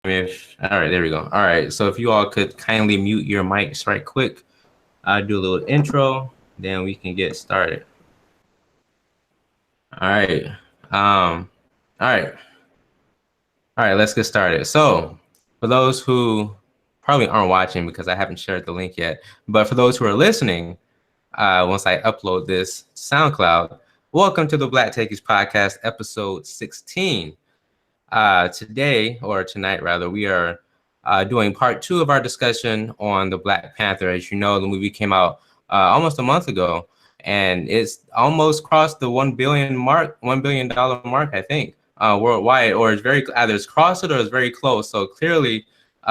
All right, there we go. All right, so if you all could kindly mute your mics right quick, I'll do a little intro, then we can get started. All right. All right. All right, let's get started. So, for those who probably aren't watching because I haven't shared the link yet, but for those who are listening, once I upload this to SoundCloud, welcome to the Black Techies Podcast, episode 16. Today, or tonight rather, we are doing part 2 of our discussion on the Black Panther. As you know, the movie came out almost a month ago, and it's almost crossed the $1 billion mark, I think, worldwide, or it's very either it's crossed it or it's very close. So clearly,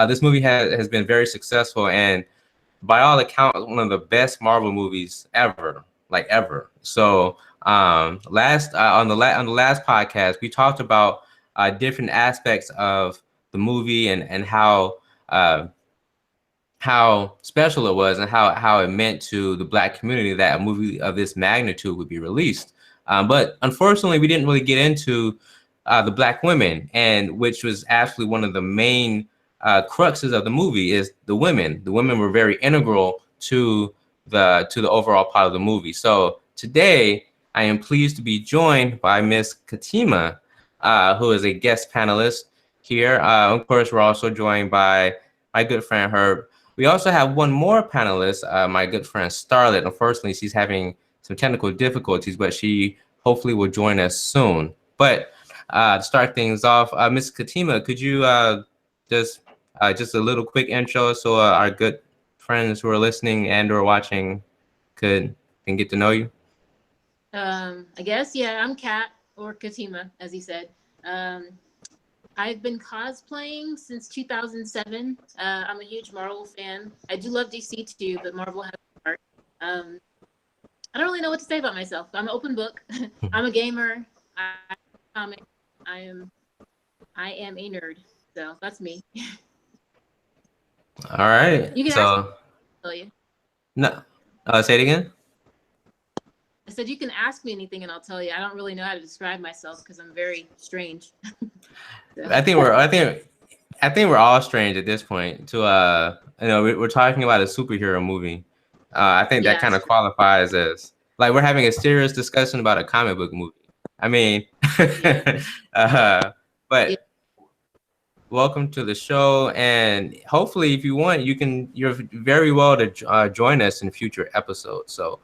this movie has been very successful, and by all accounts, one of the best Marvel movies ever, like ever. So last on the last podcast, we talked about different aspects of the movie and how special it was and how it meant to the Black community that a movie of this magnitude would be released. But unfortunately, we didn't really get into the Black women, and which was actually one of the main cruxes of the movie is the women. The women were very integral to the overall part of the movie. So today, I am pleased to be joined by Miss Katima, who is a guest panelist here. Of course, we're also joined by my good friend Herb. We also have one more panelist, my good friend Starlet. Unfortunately, she's having some technical difficulties, but she hopefully will join us soon. But to start things off, Ms. Katima, could you just a little quick intro so our good friends who are listening and or watching can get to know you? I guess, yeah, I'm Kat, or Katima, as he said. I've been cosplaying since 2007. I'm a huge Marvel fan. I do love DC too, but Marvel has a heart. I don't really know what to say about myself. I'm an open book. I'm a gamer. I comic. I am a nerd. So that's me. All right. You can so tell you. No, say it again. I said you can ask me anything and I'll tell you. I don't really know how to describe myself because I'm very strange. So. I think we're all strange at this point. To we're talking about a superhero movie. I think that kind of qualifies as like we're having a serious discussion about a comic book movie. I mean, but. Welcome to the show, and hopefully, if you want, you're very well to join us in future episodes. So,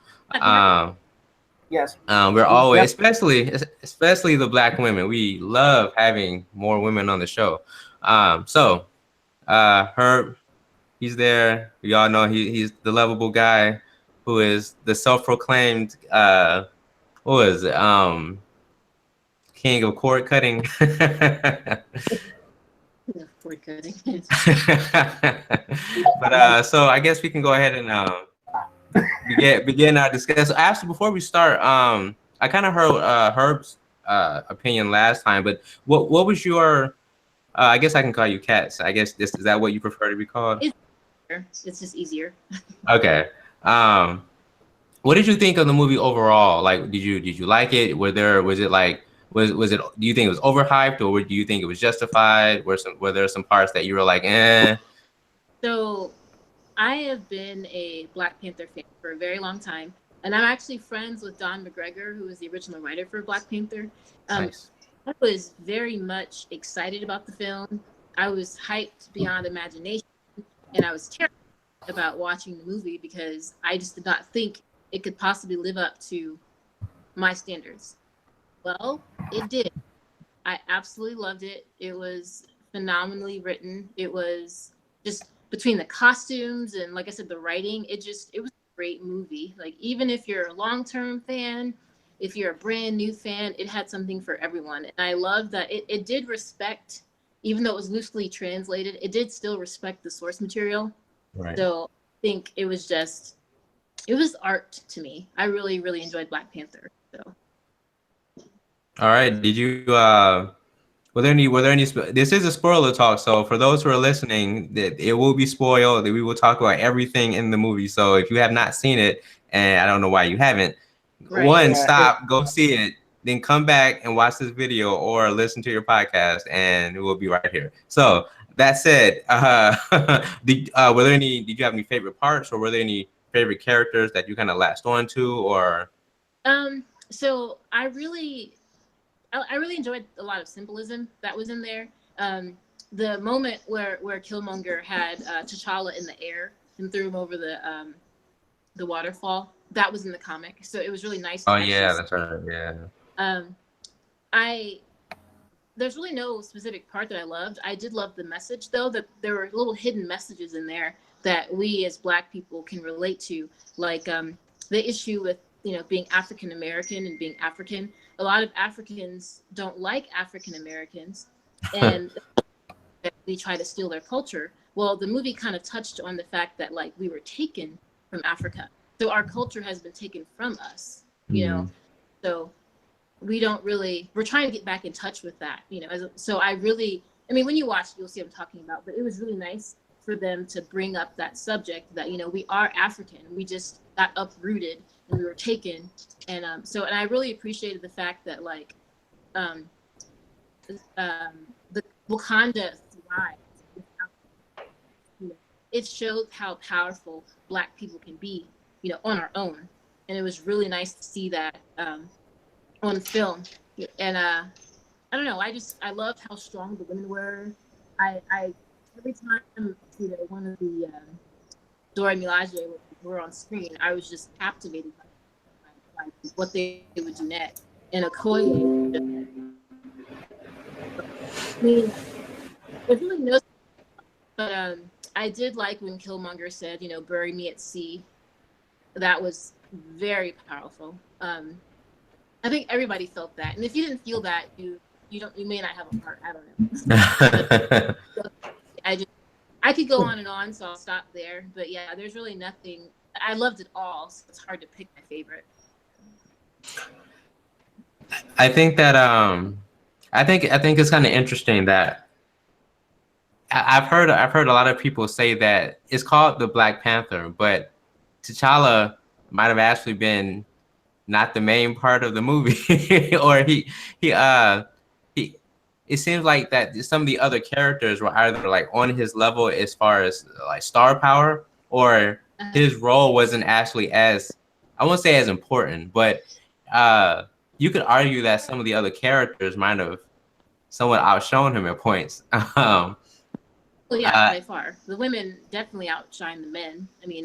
yes, we're always, especially the Black women. We love having more women on the show. Herb, he's there. We all know he's the lovable guy who is the self-proclaimed king of cord cutting. Cord cutting. But so I guess we can go ahead and begin our discussion. Actually, before we start, I kind of heard Herb's opinion last time, but what was your? I guess I can call you Kat. So I guess is that what you prefer to be called? It's just easier. Okay. What did you think of the movie overall? Like, did you like it? Was it like? Was it? Do you think it was overhyped, or do you think it was justified? Were there some parts that you were like, eh? So, I have been a Black Panther fan for a very long time, and I'm actually friends with Don McGregor, who was the original writer for Black Panther. Nice. I was very much excited about the film. I was hyped beyond imagination, and I was terrified about watching the movie because I just did not think it could possibly live up to my standards. Well, it did. I absolutely loved it. It was phenomenally written. It was just between the costumes and, like I said, the writing, it was a great movie. Like, even if you're a long-term fan, if you're a brand new fan, it had something for everyone. And I love that it did respect, even though it was loosely translated, it did still respect the source material. Right. So I think it was art to me. I really, really enjoyed Black Panther. So. All right. Did you were there any this is a spoiler talk, so for those who are listening, it will be spoiled. We will talk about everything in the movie. So if you have not seen it, and I don't know why you haven't, stop, go see it, then come back and watch this video or listen to your podcast, and it will be right here. So that said, were there any? Did you have any favorite parts, or were there any favorite characters that you kind of latched on to, or? So I really enjoyed a lot of symbolism that was in there. The moment where Killmonger had T'Challa in the air and threw him over the waterfall, that was in the comic, so it was really nice. Oh yeah, that's right. Yeah. There's really no specific part that I loved. I did love the message, though, that there were little hidden messages in there that we as Black people can relate to, like the issue with being African American and being African. A lot of Africans don't like African Americans, and we try to steal their culture. Well, the movie kind of touched on the fact that like we were taken from Africa, so our culture has been taken from us. So we're trying to get back in touch with that. So when you watch, you'll see what I'm talking about. But it was really nice for them to bring up that subject that we are African. We just got uprooted and we were taken, and I really appreciated the fact that like the Wakanda thrived. It showed how powerful Black people can be, on our own, and it was really nice to see that on film. And I don't know, I loved how strong the women were. I every time one of the Dora Milaje were on screen, I was just captivated by what they would do next. And Okoye, there's really no, but I did like when Killmonger said, bury me at sea. That was very powerful. I think everybody felt that, and if you didn't feel that, you may not have a heart. I don't know. I could go on and on, so I'll stop there. But yeah, there's really nothing. I loved it all, so it's hard to pick my favorite. I think that I think it's kind of interesting that I've heard a lot of people say that it's called the Black Panther, but T'Challa might have actually been not the main part of the movie, or he it seems like that some of the other characters were either like on his level as far as like star power, or his role wasn't actually as, I won't say as important, but you could argue that some of the other characters might have somewhat outshone him at points. Well, yeah, by far. The women definitely outshine the men. I mean,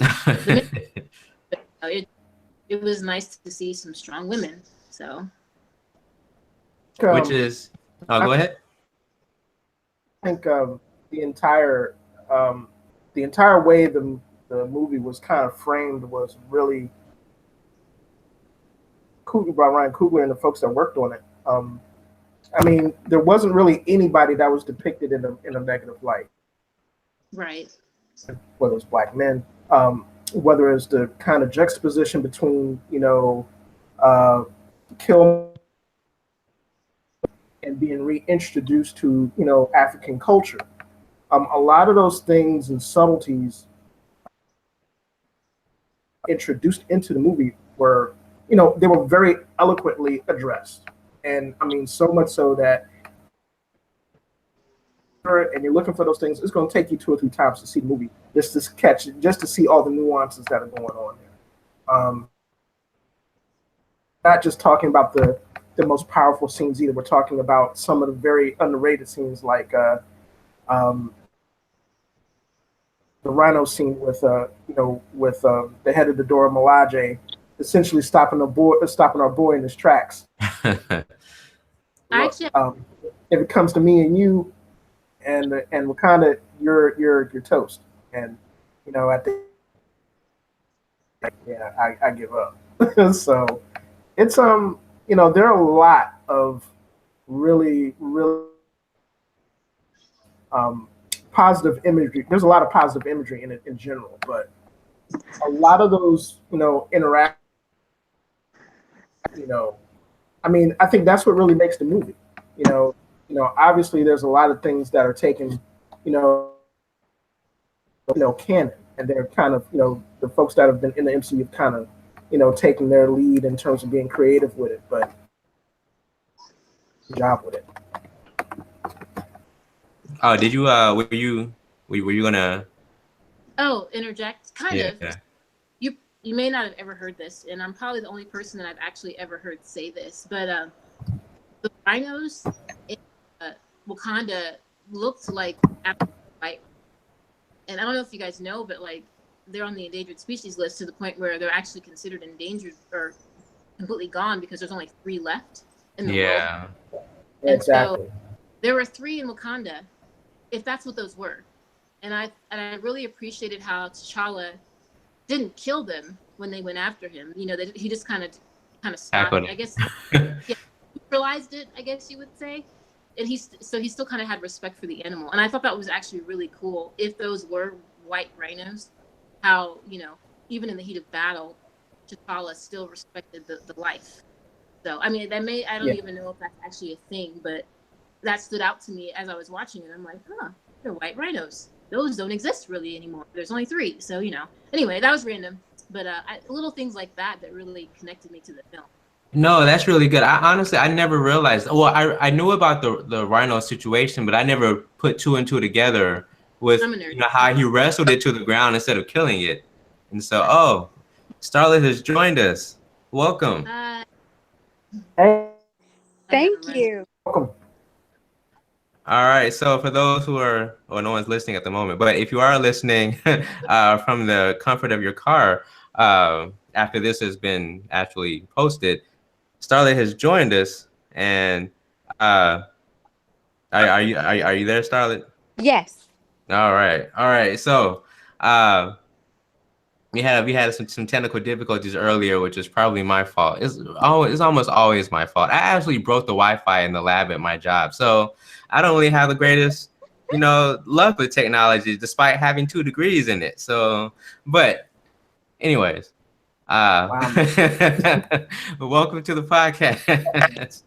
it was nice to see some strong women. So, which is, go ahead. I think the entire way the movie was kind of framed was really cool by Ryan Coogler and the folks that worked on it. I mean, there wasn't really anybody that was depicted in a negative light. Right. Whether it's Black men, whether it's the kind of juxtaposition between, Kill and being reintroduced to, African culture. A lot of those things and subtleties introduced into the movie were, they were very eloquently addressed. And I mean, so much so that, and you're looking for those things, it's going to take you 2 or 3 times to see the movie just to see all the nuances that are going on there. Not just talking about the most powerful scenes either. We're talking about some of the very underrated scenes, like the Rhino scene with the head of the Dora Milaje essentially stopping our boy in his tracks. Actually, if it comes to me and you and Wakanda, you're toast. And I think I give up. So it's there are a lot of really positive imagery. There's a lot of positive imagery in it in general, but a lot of those interact. I mean, I think that's what really makes the movie. Obviously there's a lot of things that are taken, canon, and they're kind of, the folks that have been in the MCU have kind of, taking their lead in terms of being creative with it, but good job with it. Oh, did you? Were you gonna? Oh, interject. Kind of. Yeah. You may not have ever heard this, and I'm probably the only person that I've actually ever heard say this, but the rhinos in Wakanda looked like white. And I don't know if you guys know, but like they're on the endangered species list to the point where they're actually considered endangered or completely gone because there's only 3 left in the world. Yeah. And Exactly. so there were 3 in Wakanda, if that's what those were. And I really appreciated how T'Challa didn't kill them when they went after him. You know, he just kind of stopped it. I guess he neutralized it, I guess you would say. And he still kind of had respect for the animal. And I thought that was actually really cool. If those were white rhinos, how, you know, even in the heat of battle, T'Challa still respected the life. So, I mean, I don't even know if that's actually a thing, but that stood out to me as I was watching it. I'm like, they're white rhinos. Those don't exist really anymore. There's only 3. So, you know, anyway, that was random. But little things like that really connected me to the film. No, that's really good. I never realized. Well, I knew about the rhino situation, but I never put 2 and 2 together with how he wrestled it to the ground instead of killing it. And so, Starlet has joined us. Welcome. Hey, Thank you. welcome. All right. So for those who are, no one's listening at the moment, but if you are listening from the comfort of your car, after this has been actually posted, Starlet has joined us, and are you there, Starlet? Yes. All right. So we had some technical difficulties earlier, which is probably my fault. It's almost always my fault. I actually broke the Wi-Fi in the lab at my job, so I don't really have the greatest, luck with technology, despite having 2 degrees in it. So, but anyways, welcome to the podcast.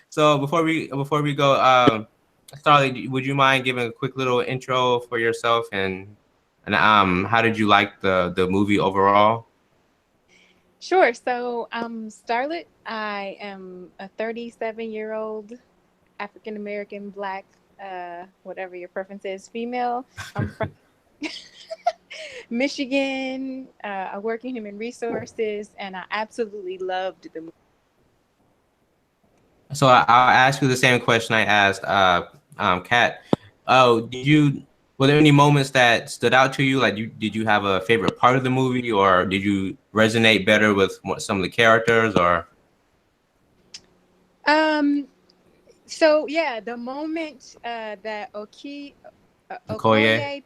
So before we go, Starly, would you mind giving a quick little intro for yourself and how did you like the movie overall? Sure. So, Starlet, I am a 37-year-old African American, Black, whatever your preference is, female. I'm from Michigan. I work in human resources, and I absolutely loved the movie. So I'll ask you the same question I asked Kat. Were there any moments that stood out to you? Like, did you have a favorite part of the movie, or did you resonate better with some of the characters, or? So yeah, the moment that Okoye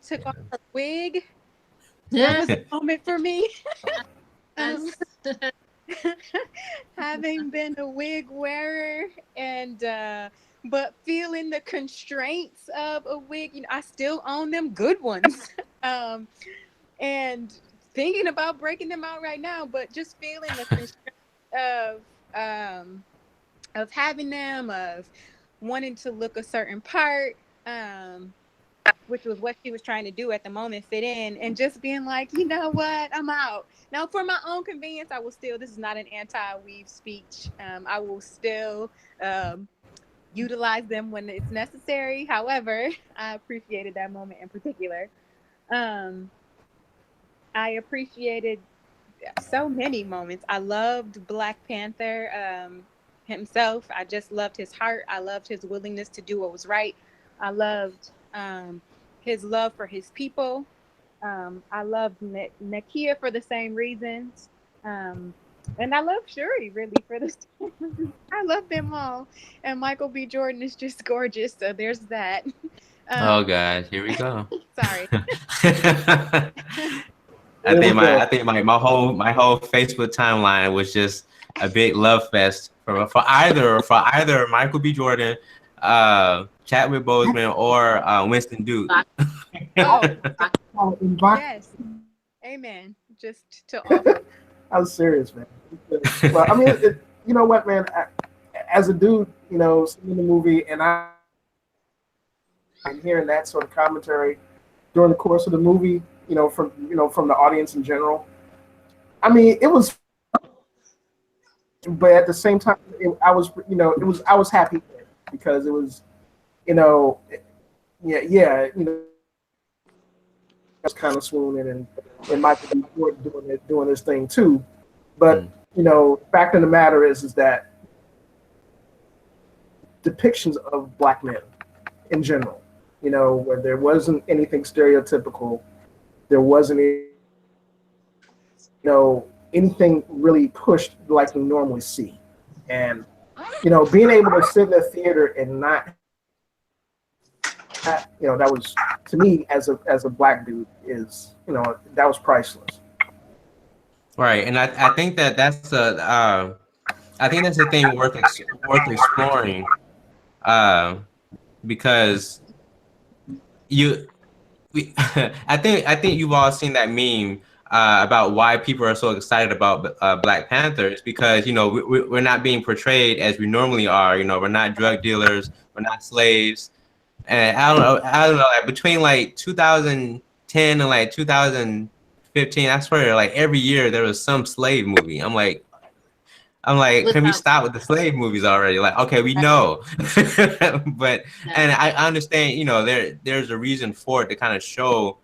took off her wig, that was a moment for me. Having been a wig wearer and but feeling the constraints of a wig, I still own them good ones. And thinking about breaking them out right now, but just feeling the constraints of having them, of wanting to look a certain part, which was what she was trying to do at the moment, fit in, and just being like, you know what, I'm out. Now, for my own convenience, I will still, this is not an anti-weave speech. I will still utilize them when it's necessary. However, I appreciated that moment in particular. I appreciated so many moments. I loved Black Panther himself. I just loved his heart. I loved his willingness to do what was right. I loved his love for his people. I loved Nakia for the same reasons. And I love Shuri really for the same reasons. I love them all. And Michael B. Jordan is just gorgeous. So there's that. Oh gosh, here we go. Sorry. I think my whole Facebook timeline was just a big love fest for either Michael B. Jordan, Chadwick Boseman, or Winston Duke. Yes. Amen. Just to all. I was serious, man. Well, I mean, you know what, man? As a dude, seeing the movie and hearing that sort of commentary during the course of the movie, from the audience in general. I mean, it was, but at the same time, I was happy because it was, yeah, was kind of swooning, and Michael B. Jordan doing his thing too. But fact of the matter is that depictions of black men in general, where there wasn't anything stereotypical, there wasn't anything really pushed like we normally see, and being able to sit in a theater and not that was, to me, as a black dude, is that was priceless. Right, and I think that's I think that's a thing worth exploring, because you I think you've all seen that meme about why people are so excited about Black Panther. It's because we're not being portrayed as we normally are. We're not drug dealers, we're not slaves, and I don't know. Like between like 2010 and like 2015, I swear, like every year there was some slave movie. I'm like, can we stop with the slave movies already? Like, okay, we know, but and I understand, there's a reason for it to kind of show,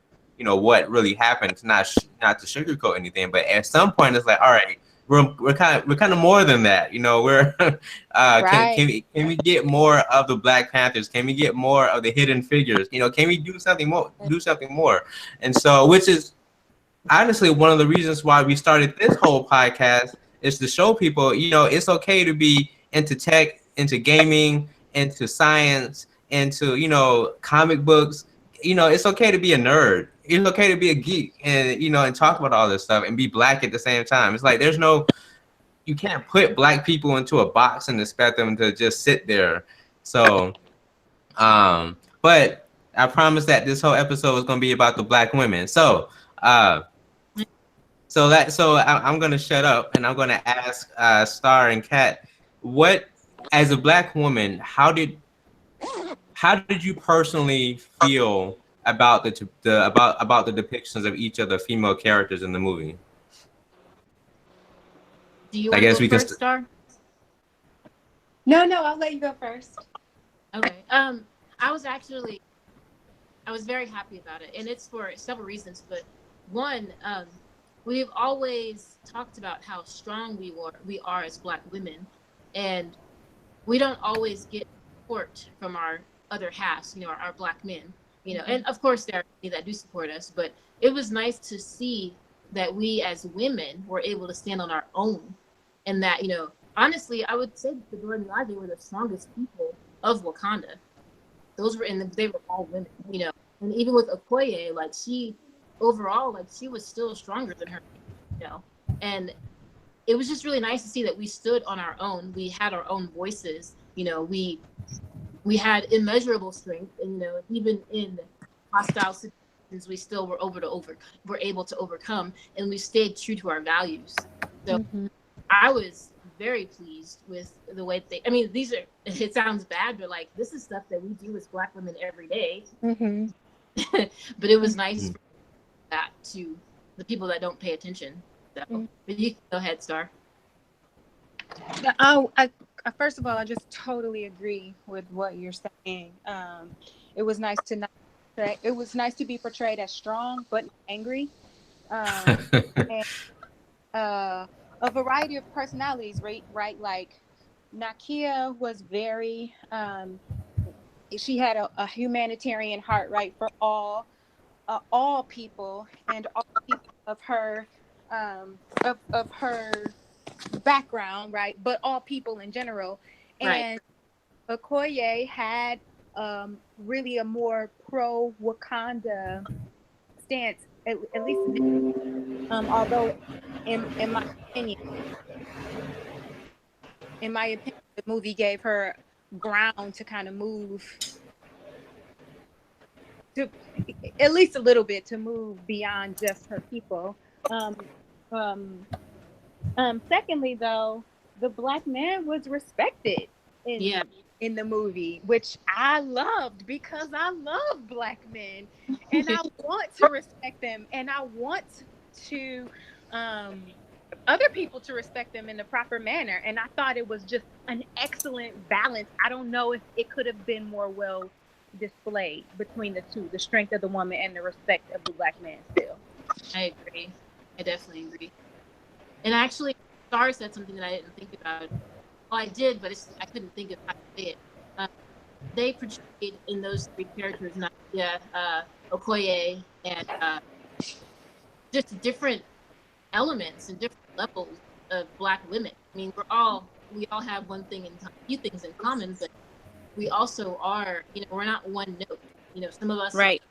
what really happened. It's not to sugarcoat anything, but at some point it's like, all right, we're kind of more than that. We're can we get more of the Black Panthers? Can we get more of the hidden figures? Can we do something more? And so, which is honestly one of the reasons why we started this whole podcast, is to show people, it's okay to be into tech, into gaming, into science, into, comic books. It's okay to be a nerd. It's okay to be a geek and talk about all this stuff and be black at the same time. It's like, you can't put black people into a box and expect them to just sit there. So, but I promise that this whole episode is going to be about the black women. So, I'm gonna shut up and I'm gonna ask Star and Kat, what, as a black woman, how did you personally feel about about the depictions of each of the female characters in the movie? Do you want to go first, Star? No, I'll let you go first. Okay. I was very happy about it, and it's for several reasons. But one, we've always talked about how strong we are as black women, and we don't always get support from our other halves, our black men, and of course there are many that do support us, but it was nice to see that we as women were able to stand on our own, and that, honestly, I would say that the Jordan and they were the strongest people of Wakanda. They were all women, and even with Okoye, like overall, like she was still stronger than her, and it was just really nice to see that we stood on our own. We had our own voices, we had immeasurable strength, and even in hostile situations, we still were able to overcome, and we stayed true to our values. So I was very pleased with the way it sounds bad, but like, this is stuff that we do as black women every day. But it was nice for that to the people that don't pay attention. So, but you can go ahead, Star. First of all, I just totally agree with what you're saying. It was nice to be portrayed as strong but angry, and a variety of personalities. Right, like Nakia was very. She had a humanitarian heart, right, for all people and all people of her of her background, right, but all people in general. And Okoye had really a more pro Wakanda stance, at least although in my opinion the movie gave her ground to kind of move to at least a little bit, to move beyond just her people. Secondly, though, the black man was respected in the movie, which I loved, because I love black men and I want to respect them, and I want to other people to respect them in the proper manner. And I thought it was just an excellent balance. I don't know if it could have been more well displayed between the two, the strength of the woman and the respect of the black man still. I agree. I definitely agree. And actually, Star said something that I didn't think about. Well, I did, but I couldn't think of how to say it. They portrayed in those three characters, Nakia, Okoye, and just different elements and different levels of black women. I mean, we all have few things in common, but we also are, we're not one note. Some of us Right. are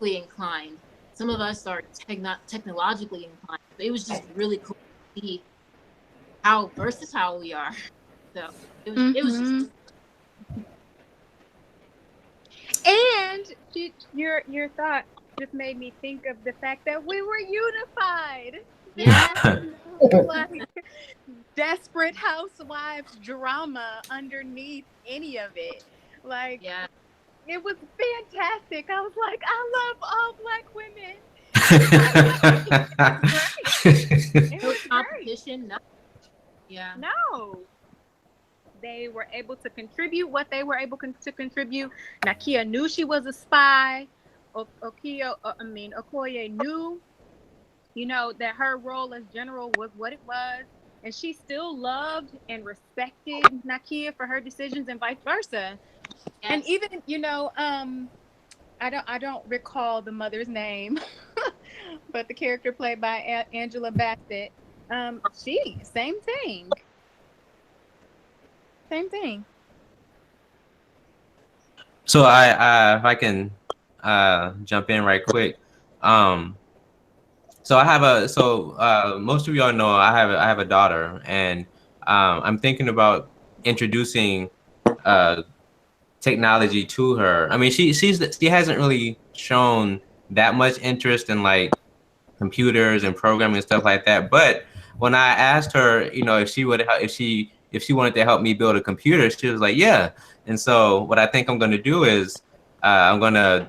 technically inclined. Some of us are technologically inclined. But it was just really cool to see how versatile we are. So it was just. And your thought just made me think of the fact that we were unified. Yeah. Like desperate housewives drama underneath any of it. Like, Yeah. it was fantastic. I was like, I love all black women. It No was great. competition. No. Yeah. No. They were able to contribute what they were able to contribute. Nakia knew she was a spy. Okoye knew, that her role as general was what it was. And she still loved and respected Nakia for her decisions and vice versa. Yes. And even, I don't recall the mother's name, but the character played by Angela Bassett, same thing. Same thing. So if I can jump in right quick. So most of y'all know I have a daughter, and I'm thinking about introducing technology to her. I mean, she hasn't really shown that much interest in like computers and programming and stuff like that. But when I asked her, if she wanted to help me build a computer, she was like, yeah. And so what I think I'm going to do is I'm going to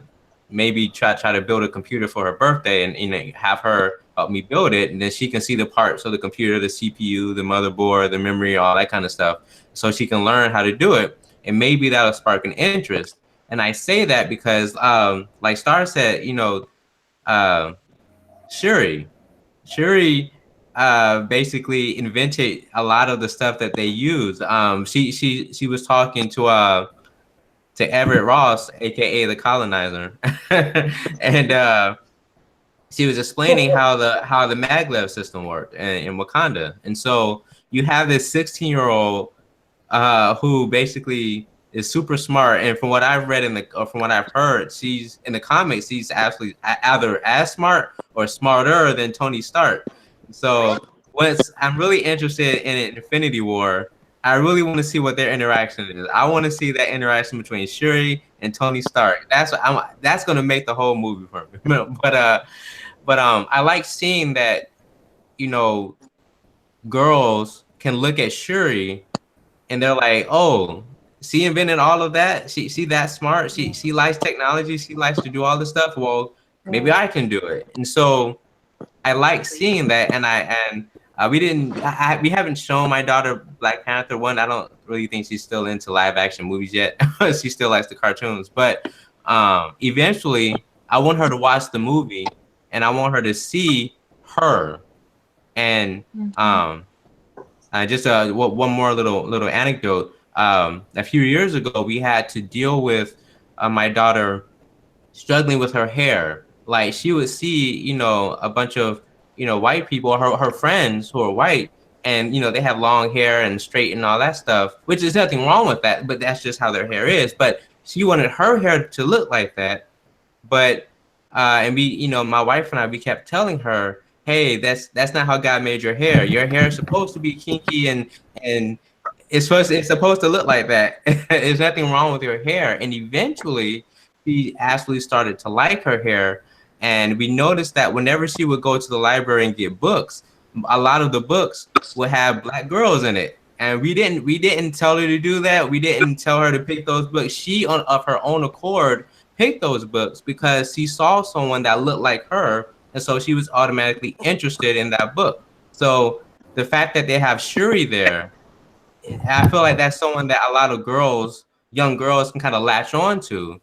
maybe try to build a computer for her birthday, and have her help me build it, and then she can see the parts of the computer, the CPU, the motherboard, the memory, all that kind of stuff, so she can learn how to do it, and maybe that'll spark an interest. And I say that because, like Star said, Shuri basically invented a lot of the stuff that they use. She was talking to Everett Ross, aka the colonizer, and she was explaining how the maglev system worked in Wakanda. And so you have this 16-year-old who basically is super smart, and from what I've read from what I've heard, she's in the comics, she's actually either as smart or smarter than Tony Stark. So I'm really interested in Infinity War. I really want to see what their interaction is. I want to see that interaction between Shuri and Tony Stark. That's going to make the whole movie for me. But I like seeing that, girls can look at Shuri and they're like, oh, she invented all of that. She that smart. She likes technology. She likes to do all this stuff. Well, maybe I can do it. And so I like seeing that. And we haven't shown my daughter Black Panther 1. I don't really think she's still into live action movies yet. She still likes the cartoons. But eventually, I want her to watch the movie, and I want her to see her. And just one more little anecdote. A few years ago, we had to deal with my daughter struggling with her hair. Like, she would see, a bunch of white people, her friends who are white, and they have long hair and straight and all that stuff, which is nothing wrong with that, but that's just how their hair is. But she wanted her hair to look like that. But and my wife and I, we kept telling her, hey, that's not how God made your hair. Your hair is supposed to be kinky, and it's supposed to look like that. There's nothing wrong with your hair. And eventually she actually started to like her hair. And we noticed that whenever she would go to the library and get books, a lot of the books would have Black girls in it. And we didn't tell her to do that. We didn't tell her to pick those books. She, of her own accord, picked those books because she saw someone that looked like her. And so she was automatically interested in that book. So the fact that they have Shuri there, I feel like that's someone that a lot of young girls can kind of latch on to.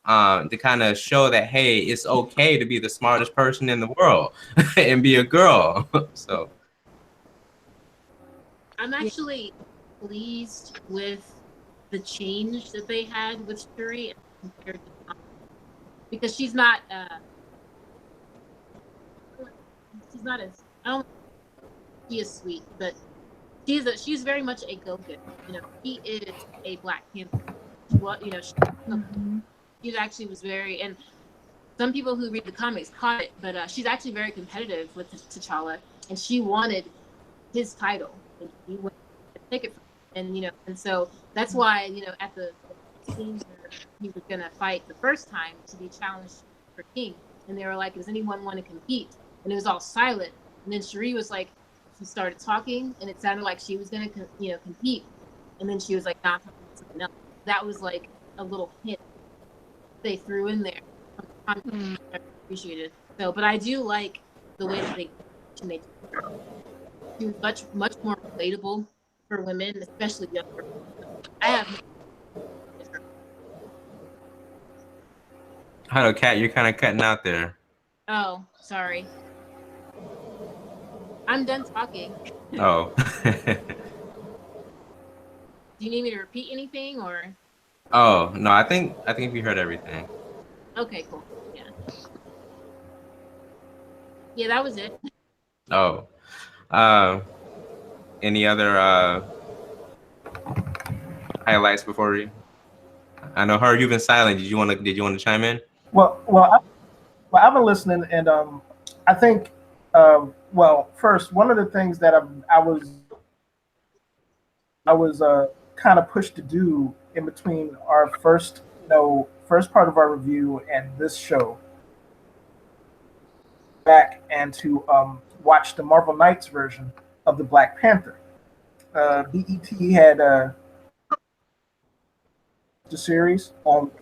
to kind of show that, hey, it's okay to be the smartest person in the world and be a girl. So I'm actually pleased with the change that they had with Shuri compared to Tom, because she's not as, I don't, she is sweet, but she's very much a go-getter. You know, she is a Black Panther. What, you know, she actually was very, and some people who read the comics caught it, but she's actually very competitive with T'Challa, and she wanted his title, and he wanted to take it from him. And you know, and so that's why, you know, at the scene where he was gonna fight the first time to be challenged for king, and they were like, "Does anyone want to compete?" And it was all silent, and then Shuri was like, she started talking, and it sounded like she was gonna, you know, compete, and then she was like, "Nah, I'm talking about something else." That was like a little hint they threw in there. I appreciate it. So, but I do like the way that they made her. She was much more relatable for women, especially younger. I have. hello, Kat, you're kind of cutting out there. Oh, sorry. I'm done talking. Oh. Do you need me to repeat anything, or? Oh no, I think we heard everything. Okay, cool. Yeah. Yeah, that was it. Oh. Any other highlights before we? I know, her, you've been silent. Did you want to chime in? Well, I've been listening, and I think, well, first, one of the things that I was kind of pushed to do in between our first part of our review and this show, back and to watch the Marvel Knights version of the Black Panther. BET had the series.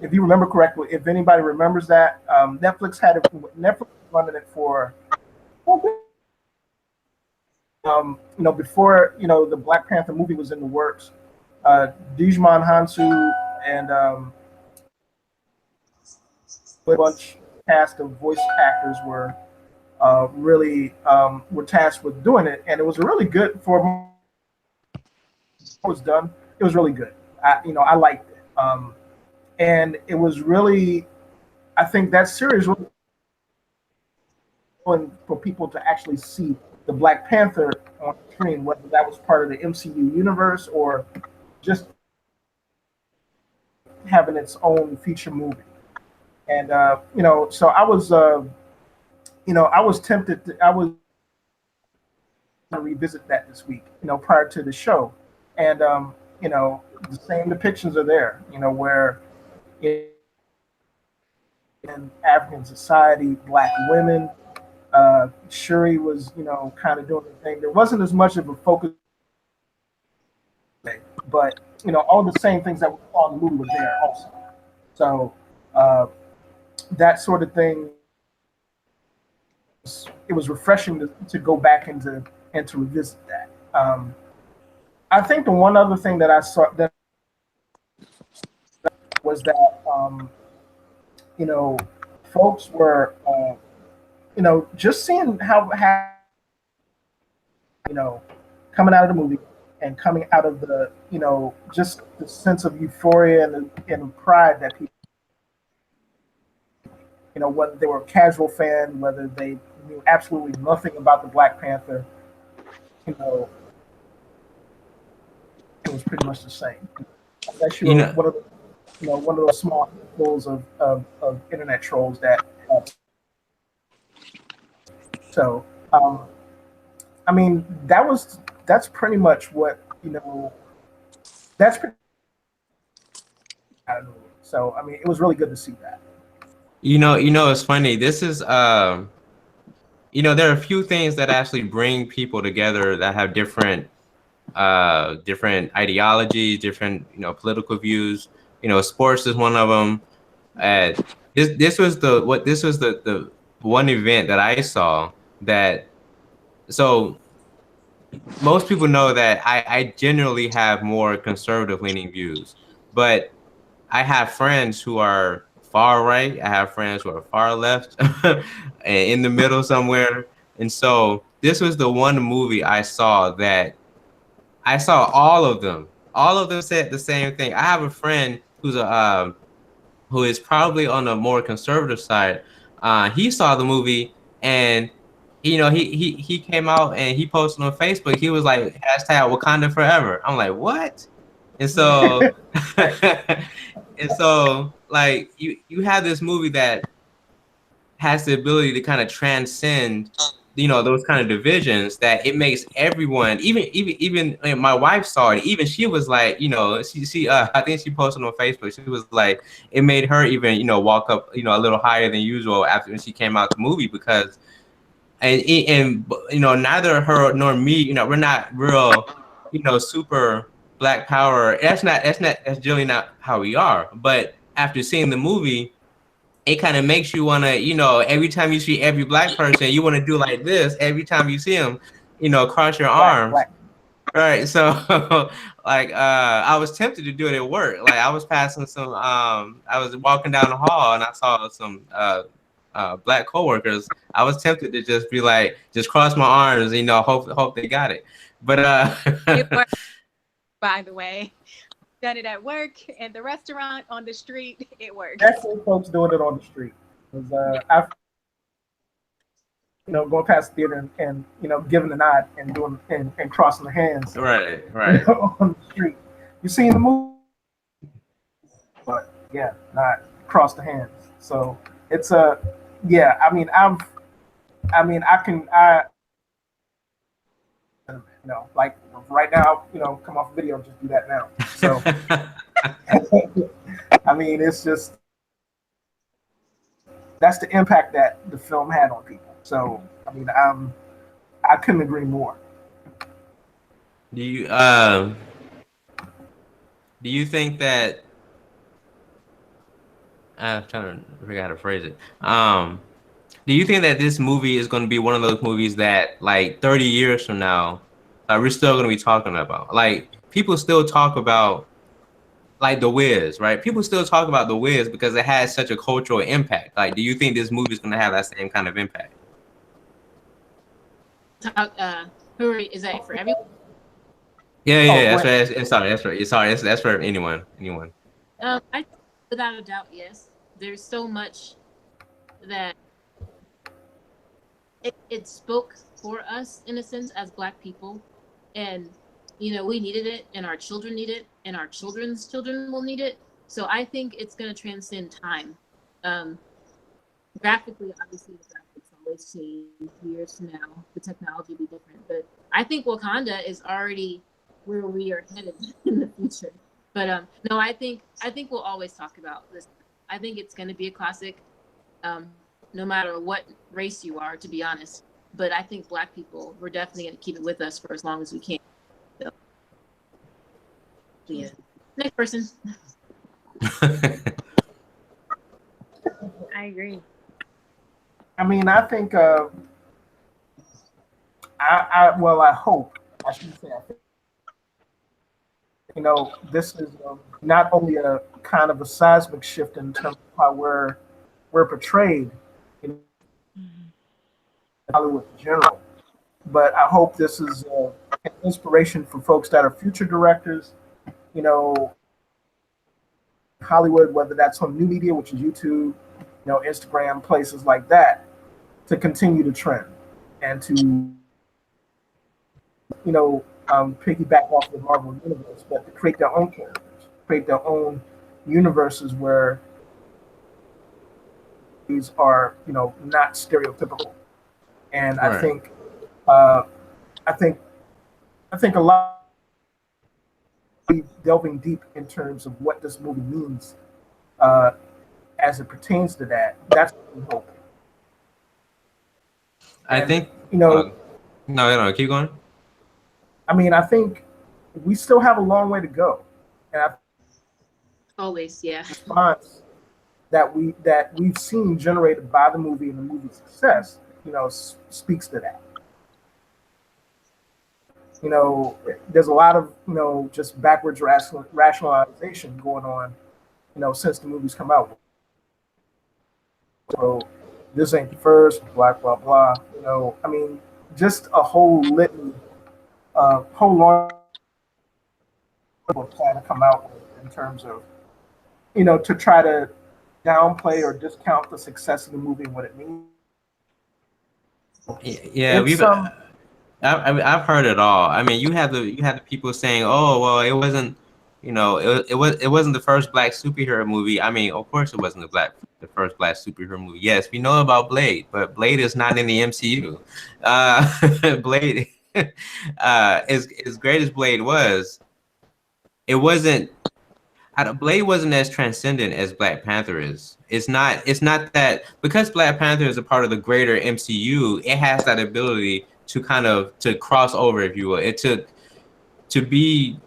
If you remember correctly, if anybody remembers that, Netflix had it. Netflix running it for, before the Black Panther movie was in the works. Djimon Hounsou and a bunch cast of voice actors were really were tasked with doing it, and it was really good for. It was done. It was really good. I liked it. And it was really, I think that series was for people to actually see the Black Panther on screen, whether that was part of the MCU universe or just having its own feature movie. And so I was, I was tempted to revisit that this week, prior to the show, and the same depictions are there, where in African society, Black women, Shuri was, kind of doing the thing. There wasn't as much of a focus, but all the same things that we saw in the movie were there also. So that sort of thing, it was refreshing to go back and to revisit that. I think the one other thing that I saw that was that folks were just seeing how coming out of the movie and coming out of the just the sense of euphoria and pride that people, whether they were a casual fan, whether they knew absolutely nothing about the Black Panther, it was pretty much the same. Unless you were one of those small handfuls of internet trolls that. So, I mean, that's pretty much what That's pretty. So, I mean, it was really good to see that. It's funny. This is, there are a few things that actually bring people together that have different ideologies, different, political views. Sports is one of them. This was the one event that I saw that. So most people know that I generally have more conservative leaning views, but I have friends who are far right. I have friends who are far left, and in the middle somewhere. And so this was the one movie I saw that I saw all of them. All of them said the same thing. I have a friend who is probably on the more conservative side. He saw the movie and he came out and he posted on Facebook. He was like hashtag Wakanda forever. I'm like, what? And so and so like you have this movie that has the ability to kind of transcend those kind of divisions, that it makes everyone, even my wife saw it, even she was like, she I think she posted on Facebook, she was like, it made her even walk up a little higher than usual after she came out the movie, because and neither her nor me, we're not real super Black Power. That's generally not how we are. But after seeing the movie, it kind of makes you want to, every time you see every Black person, you want to do like this every time you see them, cross your arms. Black. Right. So like I was tempted to do it at work. Like I was passing some I was walking down the hall and I saw some Black coworkers. I was tempted to just be like, just cross my arms, hope they got it. But It worked, by the way. Done it at work, in the restaurant, on the street. It works. Actually, folks doing it on the street. I've going past the theater and giving a nod and doing and crossing the hands. Right. On the street. You seen the movie, but yeah, not cross the hands. So it's yeah. Like right now, come off video and just do that now. So, it's just, that's the impact that the film had on people. So, I couldn't agree more. Do you think that, I'm trying to figure out how to phrase it. Do you think that this movie is going to be one of those movies that, like, 30 years from now, we're still going to be talking about? Like, people still talk about, like, The Wiz, right? People still talk about The Wiz because it has such a cultural impact. Like, do you think this movie is going to have that same kind of impact? Is that for everyone? Yeah. That's right. Sorry. That's for anyone. I without a doubt, yes. There's so much that it spoke for us in a sense as Black people, and we needed it, and our children need it, and our children's children will need it. So I think it's going to transcend time. Graphically, obviously, the graphics always change. Years from now, the technology will be different, but I think Wakanda is already where we are headed in the future. But no, I think we'll always talk about this. I think it's going to be a classic, no matter what race you are, to be honest. But I think Black people, we're definitely going to keep it with us for as long as we can. So, yeah. Next person. I agree. I think I hope, I shouldn't say I think, this is not only a kind of a seismic shift in terms of how we're portrayed in Hollywood in general, but I hope this is an inspiration for folks that are future directors, Hollywood, whether that's on new media, which is YouTube, Instagram, places like that, to continue the trend and to piggyback off the Marvel universe, but to create their own characters, create their own universes where these are, not stereotypical. And right. I think a lot delving deep in terms of what this movie means as it pertains to that. That's what we hope. I think no, keep going. I think we still have a long way to go, and always, yeah. Response that we've seen generated by the movie and the movie's success, speaks to that. There's a lot of just backwards rationalization going on, since the movie's come out. So this ain't the first, blah blah blah. I mean, just a whole litany, whole long plan to come out with in terms of to try to downplay or discount the success of the movie and what it means. Yeah, It's I've heard it all. I mean, you have the people saying, "Oh, well, it wasn't, it wasn't the first black superhero movie." I mean, of course, it wasn't the first black superhero movie. Yes, we know about Blade, but Blade is not in the MCU. Blade, as great as Blade was, it wasn't. Blade wasn't as transcendent as Black Panther is. It's not that because Black Panther is a part of the greater MCU. It has that ability to to cross over, if you will. It took to be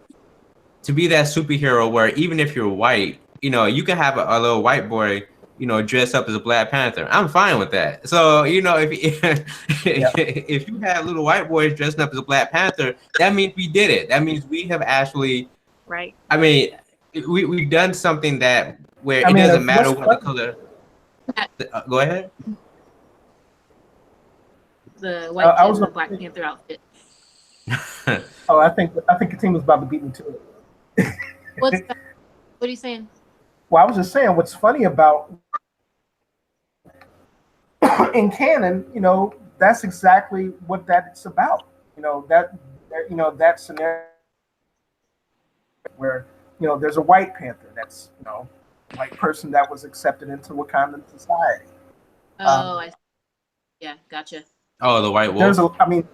that superhero where even if you're white, you can have a little white boy, dress up as a Black Panther. I'm fine with that. So if you have little white boys dressing up as a Black Panther, that means we did it. That means we have actually Right. I mean, we've done something that where it doesn't matter what the color. Go ahead. The white kid in the Black Panther outfit. Oh, I think the team was about to beat me to it. What are you saying? Well, I was just saying what's funny about in canon, that's exactly what that's about. That scenario where there's a white panther that's white person that was accepted into Wakandan society. Oh, I see. Yeah, gotcha. Oh, the white wolf.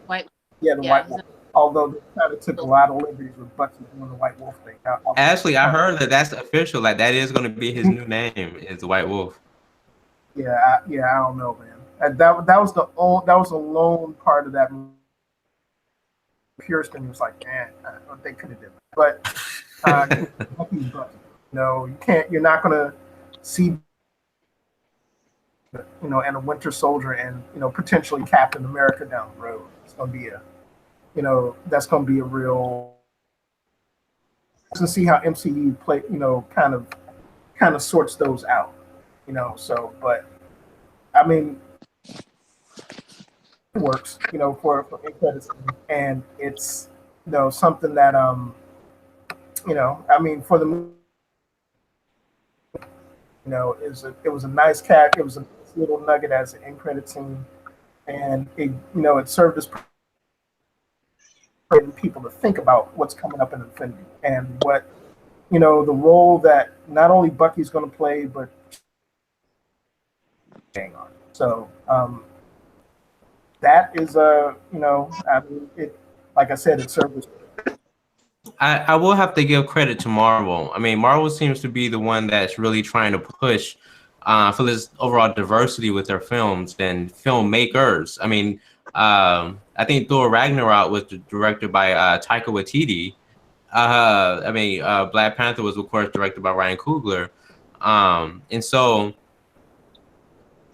White. Yeah, the white wolf. Although they kind of took a lot of liberties with Bucky doing the white wolf thing. Actually, I heard that's official. Like that is going to be his new name. Is the White Wolf. Yeah, I don't know, man. That was the lone part of that movie. Puristan was like, man, they could have done it, but Bucky's Bucky. You can't. You're not gonna see, and a Winter Soldier and potentially Captain America down the road. It's gonna be that's gonna be a real. To see how MCU play, kind of sorts those out, So, but I mean, it works, for credits, and it's something that I mean, for the movie, it was a nice cat. It was a little nugget as an end credit scene, and it served as people to think about what's coming up in Infinity and what the role that not only Bucky's going to play, but hang on. So that is I mean, it, like I said, it served as. I will have to give credit to Marvel. I mean, Marvel seems to be the one that's really trying to push for this overall diversity with their films and filmmakers. I mean, I think Thor Ragnarok was directed by Taika Waititi. Black Panther was, of course, directed by Ryan Coogler. And so,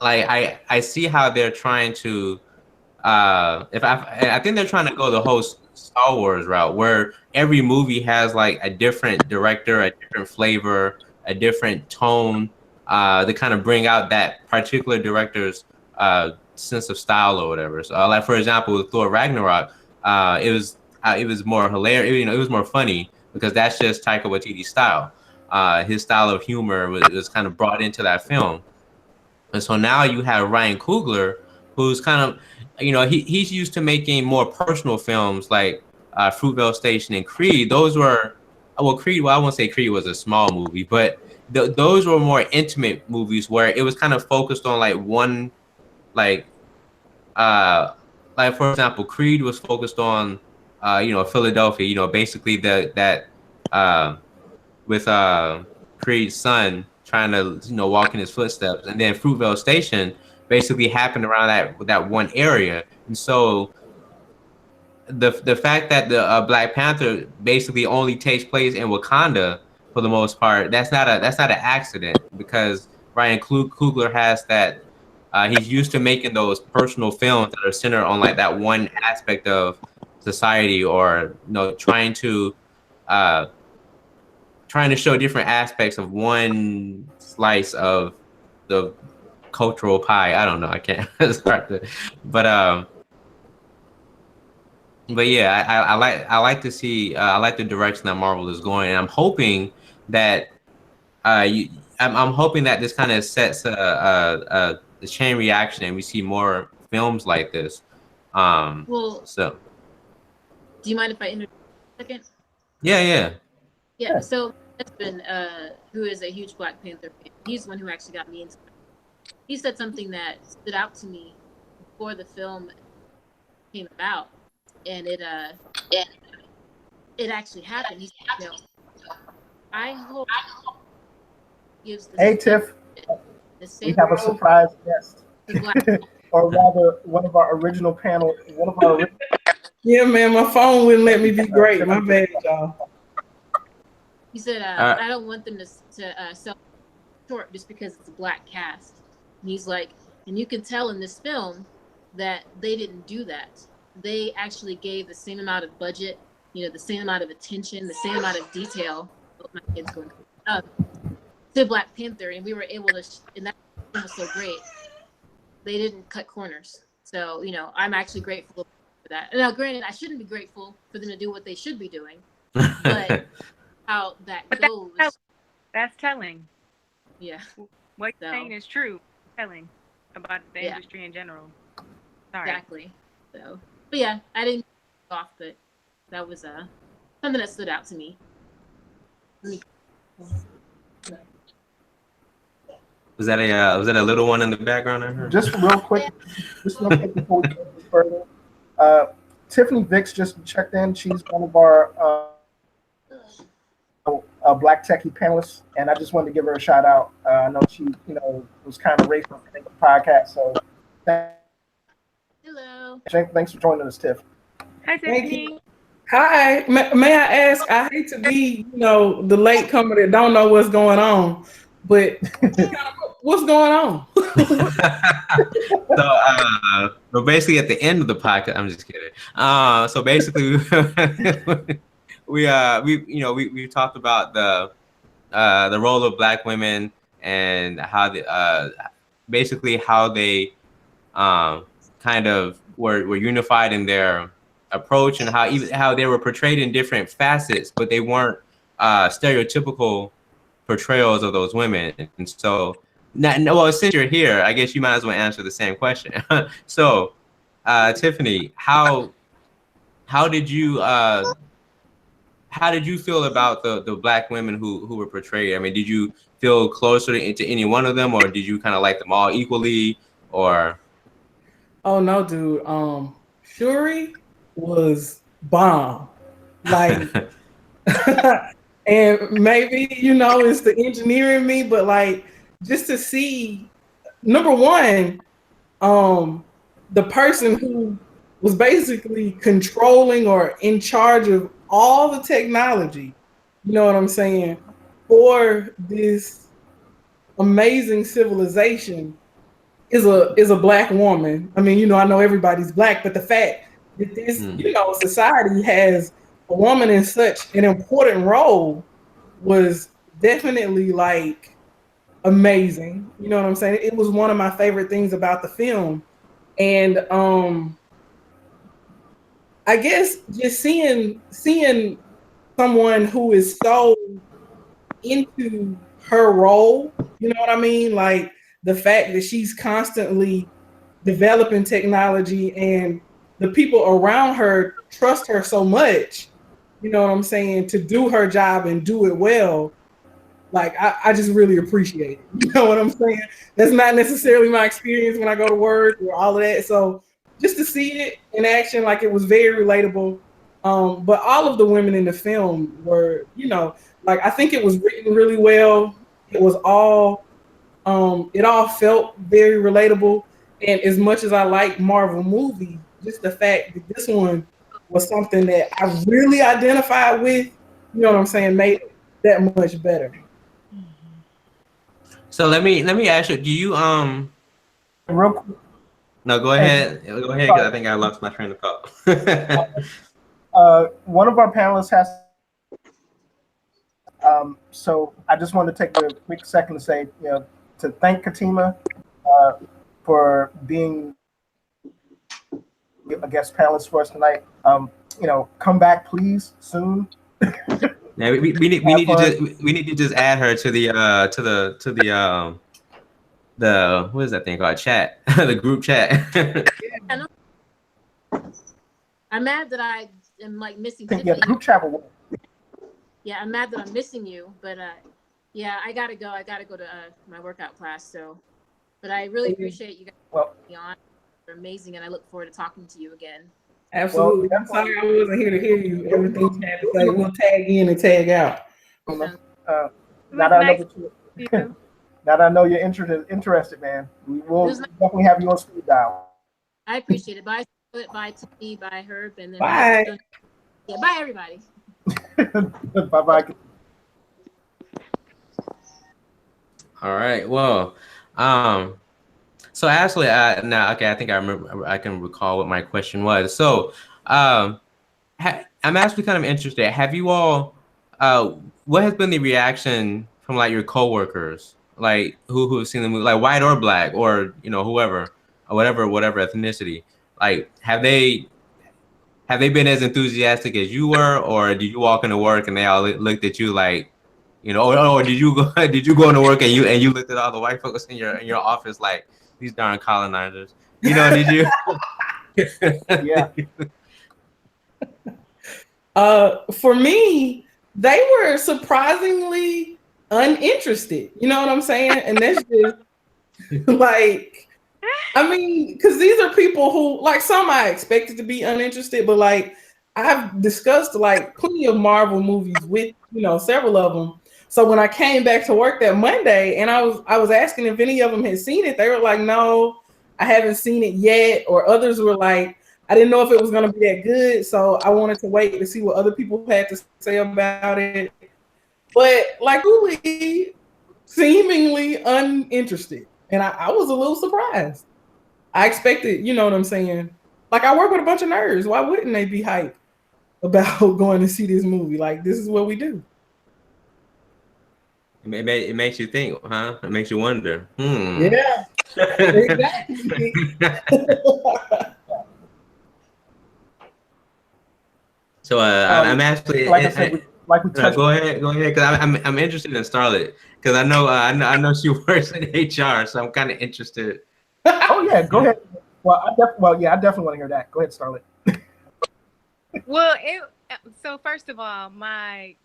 like, I see how they're trying to. I think they're trying to go the whole Star Wars route, where every movie has like a different director, a different flavor, a different tone, to kind of bring out that particular director's sense of style or whatever. So, like for example, with Thor Ragnarok, it was more hilarious. It was more funny because that's just Taika Waititi's style. His style of humor was kind of brought into that film, and so now you have Ryan Coogler, who's kind of, he's used to making more personal films like Fruitvale Station and Creed. Those were, Creed. Well, I won't say Creed was a small movie, but those were more intimate movies where it was kind of focused on like one, like for example, Creed was focused on, Philadelphia. Basically with Creed's son trying to, walk in his footsteps, and then Fruitvale Station basically happened around that one area. And so the fact that the Black Panther basically only takes place in Wakanda for the most part, that's not an accident, because Ryan Coogler has that. He's used to making those personal films that are centered on like that one aspect of society, or trying to show different aspects of one slice of the cultural pie. I don't know. I can't start to, but but yeah, I like to see I like the direction that Marvel is going, and I'm hoping that you I'm hoping that this kind of sets a chain reaction, and we see more films like this. Well, So do you mind if I interrupt a second? yeah. Yeah. So my husband, who is a huge Black Panther fan, he's the one who actually got me into it. He said something that stood out to me before the film came about, and it actually happened. He said, you know, I hope gives the Hey, Tiff, we same have a surprise guest. to Black. Or rather, one of our original panel, Yeah, man, my phone wouldn't let me be great. My bad, y'all. He said, I don't want them to sell short just because it's a Black cast. And he's like, and you can tell in this film that they didn't do that. They actually gave the same amount of budget, you know, the same amount of attention, the same amount of detail. Oh, my kid's going to Black Panther, and we were able to, and that was so great. They didn't cut corners. So, you know, I'm actually grateful for that. Now, granted, I shouldn't be grateful for them to do what they should be doing, but how that goes. That's telling. Yeah. What you're saying is true. Telling about the industry in general. Sorry. Exactly. So, but yeah, I didn't go off, but that was something that stood out to me. Was that a little one in the background? I heard? just real quick before we go further. Tiffany Vicks just checked in. She's one of our Black Techie panelists, and I just wanted to give her a shout out. I know she, was kind of racing in the podcast, so Hello. thanks for joining us, Tiff. Hi, Thank Tiffany. you. Hi, may I ask? I hate to be, the late comer that don't know what's going on, but what's going on? So basically, at the end of the podcast, I'm just kidding. So basically, we talked about the role of Black women and how basically how they kind of were unified in their approach, and how they were portrayed in different facets, but they weren't stereotypical portrayals of those women. And so, since you're here, I guess you might as well answer the same question. So, Tiffany, how did you feel about the Black women who were portrayed? I mean, did you feel closer to any one of them, or did you kind of like them all equally, or? Oh no, dude. Shuri was bomb. Like, and maybe it's the engineer in me, but like just to see, number one, the person who was basically controlling or in charge of all the technology, you know what I'm saying, for this amazing civilization is a Black woman. I mean, I know everybody's Black, but the fact that this, society has a woman in such an important role was definitely like amazing. You know what I'm saying? It was one of my favorite things about the film. And I guess just seeing someone who is so into her role, you know what I mean? Like the fact that she's constantly developing technology and the people around her trust her so much, you know what I'm saying, to do her job and do it well. Like, I just really appreciate it. You know what I'm saying? That's not necessarily my experience when I go to work or all of that. So just to see it in action, like it was very relatable. But all of the women in the film were, like, I think it was written really well. It was all, it all felt very relatable. And as much as I like Marvel movies, just the fact that this one was something that I really identified with, you know what I'm saying, made it that much better. So let me ask you, do you Real quick, no, go ahead, because I think I lost my train of thought. one of our panelists has. So I just wanted to take a quick second to say, to thank Katima for being a guest panelist for us tonight. Come back please soon. Yeah, we need to just add her to the what is that thing called, chat, the group chat. I'm mad that I am like missing Yeah, Tiffany. group chat will work. Yeah, I'm mad that I'm missing you, but yeah, I gotta go. I gotta go to my workout class. So, but I really appreciate you guys being on. You're amazing, and I look forward to talking to you again. Absolutely. I'm sorry I wasn't here to hear you. Everything you had to say. We'll tag in and tag out. Now that I know you're interested, man, we will definitely have you on speed dial. I appreciate it. Bye, bye Tiffany, bye Herb, and then bye. Yeah, bye everybody. Bye. All right. Well, so Ashley, I think I remember. I can recall what my question was. So, I'm actually kind of interested. Have you all? What has been the reaction from like your coworkers, like who have seen the movie, like white or black, or whoever, or whatever ethnicity? Like, have they been as enthusiastic as you were, or did you walk into work and they all looked at you like, or did you go into work and you looked at all the white folks in your office like, these darn colonizers? Did you? Yeah. For me, they were surprisingly uninterested. You know what I'm saying? And that's just like, I mean, because these are people who, like, some I expected to be uninterested, but like I've discussed like plenty of Marvel movies with several of them. So when I came back to work that Monday and I was asking if any of them had seen it, they were like, "No, I haven't seen it yet." Or others were like, "I didn't know if it was going to be that good, so I wanted to wait to see what other people had to say about it." But like, really, seemingly uninterested, and I was a little surprised. I expected, you know what I'm saying? Like, I work with a bunch of nerds. Why wouldn't they be hyped about going to see this movie? Like, this is what we do. It makes you think, huh? It makes you wonder. Yeah, exactly. So I'm actually like I said, we touched. Go ahead, because I'm interested in Starlet, because I know she works in HR, so I'm kind of interested. Oh yeah, go ahead. Well, I definitely want to hear that. Go ahead, Starlet. Well, so first of all, my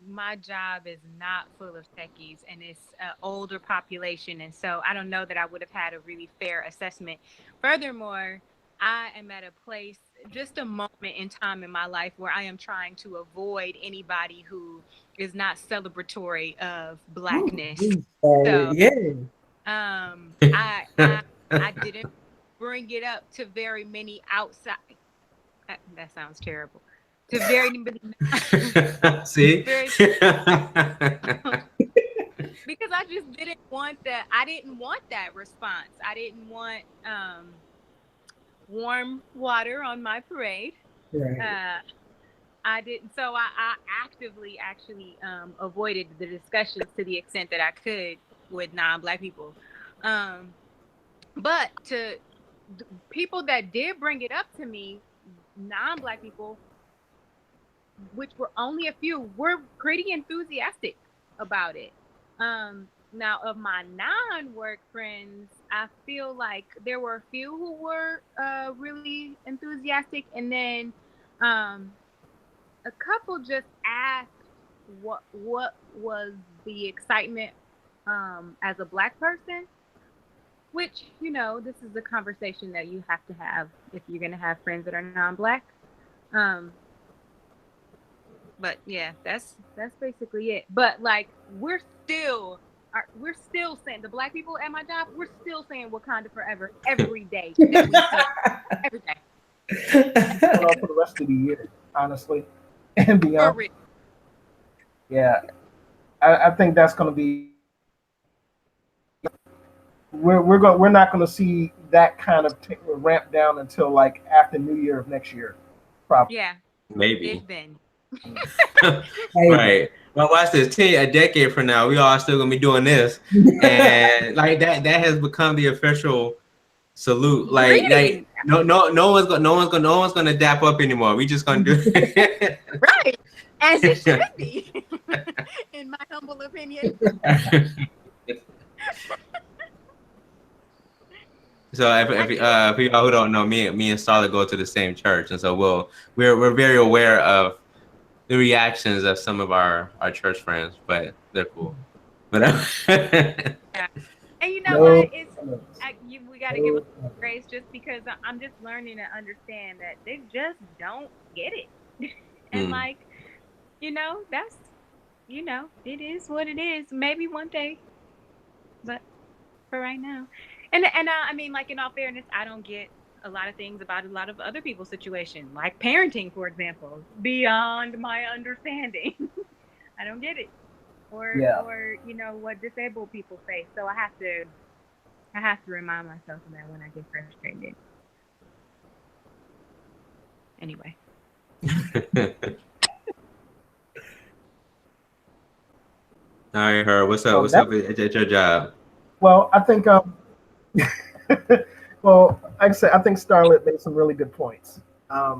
job is not full of techies, and it's an older population, and so I don't know that I would have had a really fair assessment. Furthermore, I am at a place, just a moment in time in my life, where I am trying to avoid anybody who is not celebratory of Blackness. So, I didn't bring it up to very many outside. That sounds terrible. To very many. See. Because I just didn't want that. I didn't want that response. I didn't want warm water on my parade. Right. I didn't. So I actively actually avoided the discussions to the extent that I could with non-Black people. But to people that did bring it up to me, non-Black people, which were only a few, were pretty enthusiastic about it. Now, of my non-work friends, I feel like there were a few who were really enthusiastic, and then a couple just asked what was the excitement as a Black person, which, this is a conversation that you have to have if you're going to have friends that are non-Black. But yeah, that's basically it. But like, we're still saying, the Black people at my job, we're still saying Wakanda forever every day. Every day. For the rest of the year, honestly, and beyond. Yeah, I think that's going to be. We're not going to see that kind of ramp down until like after New Year of next year, probably. Yeah, maybe. Big Ben. Right. Well, watch this. A decade from now, we all still gonna be doing this, and like that has become the official salute. Like no one's gonna dap up anymore. We just gonna do it. Right. As it should be, in my humble opinion. So if y'all who don't know, me and Starla go to the same church, and so we're very aware of the reactions of some of our church friends, but they're cool. But yeah. And you know what? We got to give us grace just because I'm just learning to understand that they just don't get it. And like, that's, it is what it is. Maybe one day, but for right now. And I mean, like, in all fairness, I don't get a lot of things about a lot of other people's situation, like parenting, for example, beyond my understanding. I don't get it. Or what disabled people face. So I have to remind myself of that when I get frustrated. Anyway. All right, her. What's up? What's up at your job? Well, I think well, like I said, I think Starlet made some really good points. I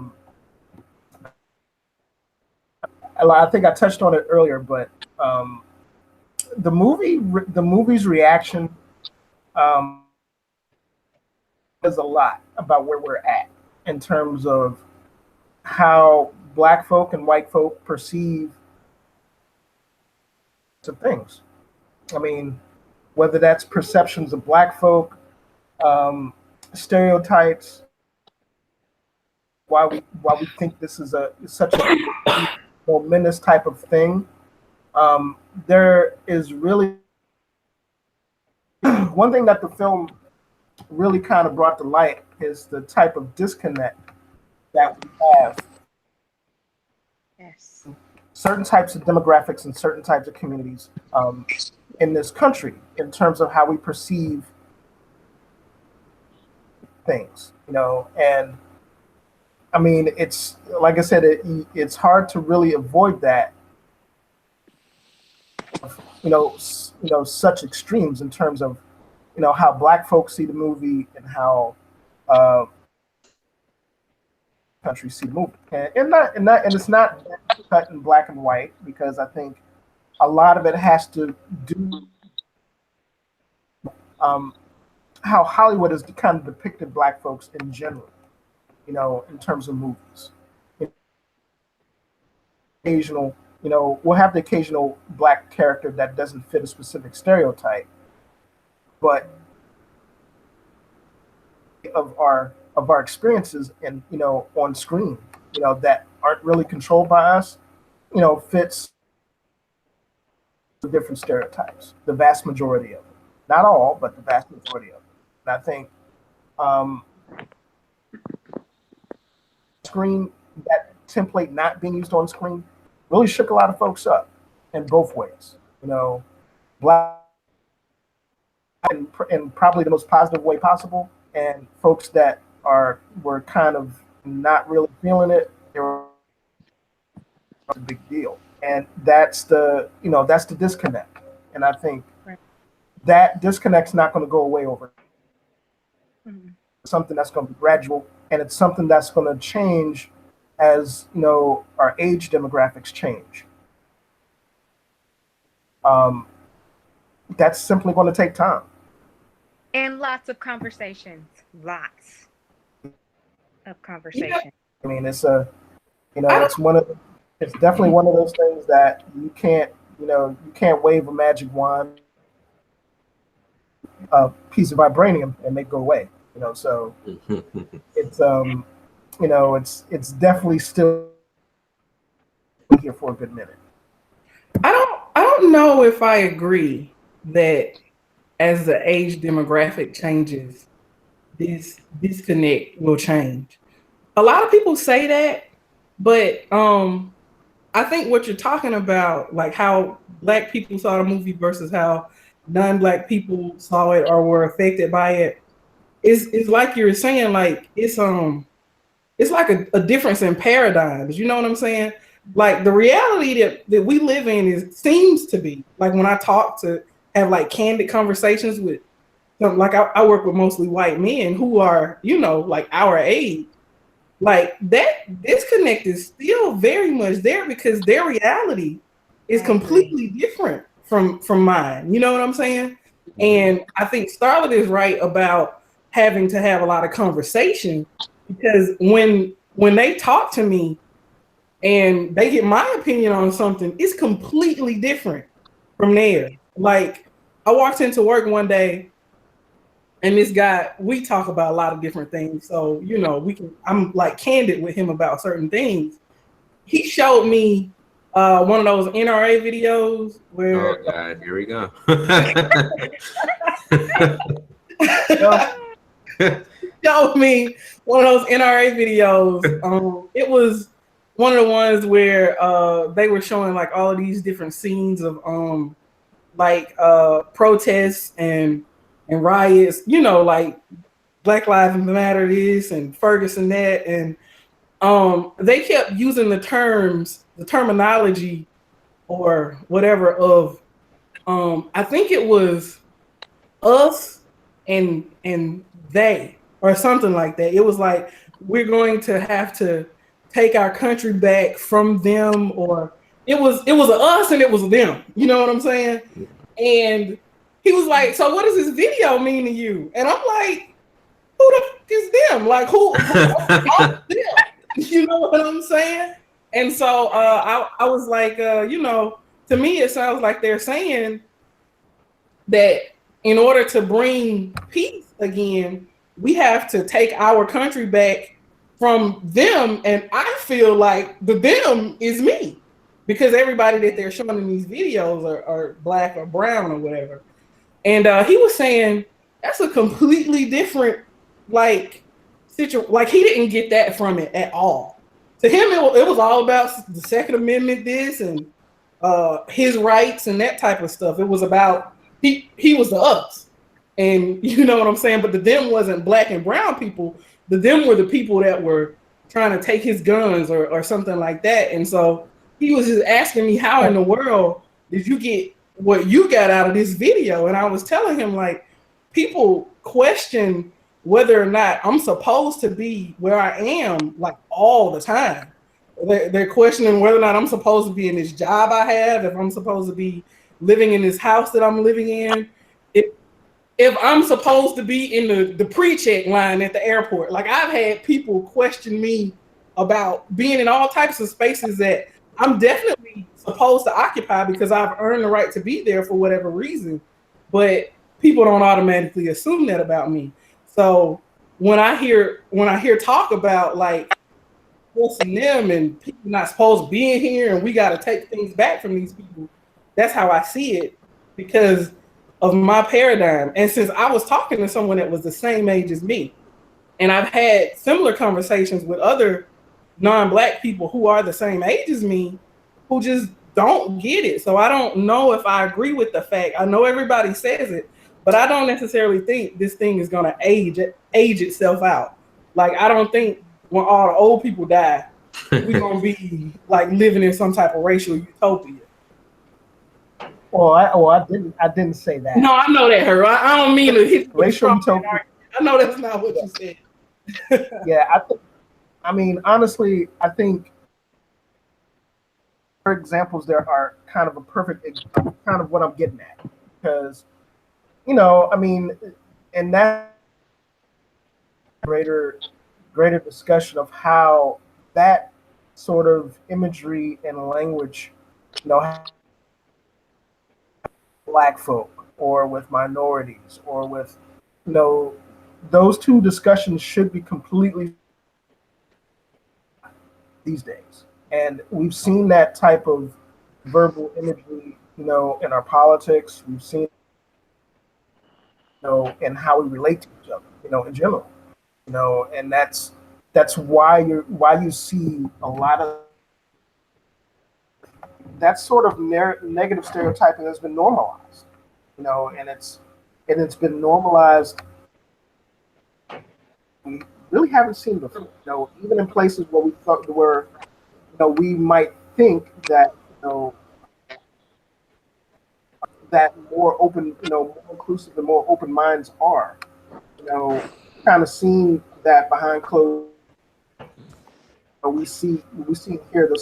think I touched on it earlier, but the movie's reaction is a lot about where we're at in terms of how Black folk and white folk perceive some things. I mean, whether that's perceptions of Black folk, stereotypes, why we think this is such a momentous type of thing. There is really one thing that the film really kind of brought to light is the type of disconnect that we have. Yes. Certain types of demographics and certain types of communities in this country in terms of how we perceive things, and I mean, it's like I said, it's hard to really avoid that, such extremes in terms of, how Black folks see the movie and how countries see the movie, and it's not cut in black and white, because I think a lot of it has to do how Hollywood has kind of depicted Black folks in general, in terms of movies. Occasional, we'll have the occasional Black character that doesn't fit a specific stereotype, but of our experiences and on screen, that aren't really controlled by us, fits the different stereotypes. The vast majority of them, not all, but the vast majority of them. And I think screen, that template not being used on screen really shook a lot of folks up in both ways. Black in probably the most positive way possible, and folks that were kind of not really feeling it. It was a big deal, and that's the disconnect. And I think that disconnect's not going to go away over. Something that's going to be gradual, and it's something that's going to change as our age demographics change. That's simply going to take time. And lots of conversations. Lots of conversations. Yeah. I mean, it's it's definitely one of those things that you can't wave a magic wand, a piece of vibranium, and make go away. So it's it's definitely still here for a good minute. I don't know if I agree that as the age demographic changes, this disconnect will change. A lot of people say that, but I think what you're talking about, like how Black people saw the movie versus how non-Black people saw it or were affected by it, is like you're saying, like it's like a difference in paradigms. You know what I'm saying? like the reality that we live in seems to be like when I talk to have like candid conversations with like I work with mostly white men who are, like our age. Like that disconnect is still very much there because their reality is completely different from mine. You know what I'm saying? And I think Starlet is right about having to have a lot of conversation because when they talk to me and they get my opinion on something, it's completely different from theirs. Like I walked into work one day and this guy, we talk about a lot of different things. So, I'm like candid with him about certain things. He showed me one of those NRA videos where. Oh God, here we go. Showed me one of those NRA videos. It was one of the ones where they were showing like all of these different scenes of protests and riots, like Black Lives Matter this and Ferguson that, and they kept using the terminology or whatever of I think it was us and they or something like that. It was like we're going to have to take our country back from them, or it was us and it was them. You know what I'm saying? And he was like, "So what does this video mean to you?" And I'm like, "Who the fuck is them? Like who them?" You know what I'm saying? And so I was like, to me it sounds like they're saying that in order to bring peace again, we have to take our country back from them. And I feel like the them is me because everybody that they're showing in these videos are black or brown or whatever. And he was saying that's a completely different situation. Like he didn't get that from it at all. To him, it was all about the Second Amendment, this and his rights and that type of stuff. It was about he was the us. And you know what I'm saying? But the them wasn't black and brown people. The them were the people that were trying to take his guns or something like that. And so he was just asking me, how in the world did you get what you got out of this video? And I was telling him, like, people question whether or not I'm supposed to be where I am, like, all the time. They're questioning whether or not I'm supposed to be in this job I have, if I'm supposed to be living in this house that I'm living in, if I'm supposed to be in the pre-check line at the airport. Like, I've had people question me about being in all types of spaces that I'm definitely supposed to occupy because I've earned the right to be there for whatever reason. But people don't automatically assume that about me. So when I hear talk about like us and them and people not supposed to be in here and we got to take things back from these people, that's how I see it because of my paradigm. And since I was talking to someone that was the same age as me, and I've had similar conversations with other non-black people who are the same age as me, who just don't get it. So I don't know if I agree with the fact. I know everybody says it, but I don't necessarily think this thing is going to age itself out. Like, I don't think when all the old people die, we're going to be like living in some type of racial utopia. Well, I didn't say that. No, I know that, her. I don't mean to hit racial utopia. I know that's not what you said. Yeah, honestly, I think for examples there are kind of a perfect kind of what I'm getting at because, and that greater discussion of how that sort of imagery and language, Black folk or with minorities or with, those two discussions should be completely these days. And we've seen that type of verbal imagery, in our politics. We've seen, in how we relate to each other, in general, and that's why you see a lot of that sort of negative stereotyping has been normalized, and it's been normalized. We really haven't seen before, even in places where we thought we might think that that more open, more inclusive and more open minds are. Kind of seeing that behind closed, we see and hear the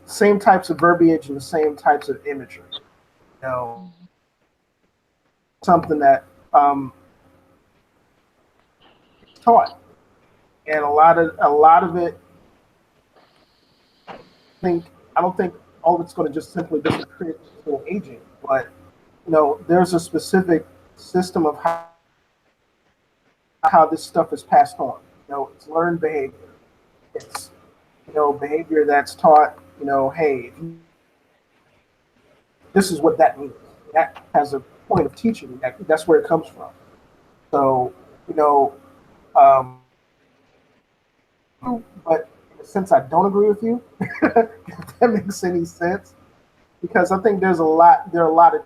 same types of verbiage and the same types of imagery. Something that is taught, and a lot of it. I don't think all of it's going to just simply be critical aging, but there's a specific system of how this stuff is passed on. It's learned behavior. It's behavior that's taught. Hey, this is what that means. That has a point of teaching. That's where it comes from. So but in a sense, I don't agree with you. If that makes any sense, because I think there are a lot of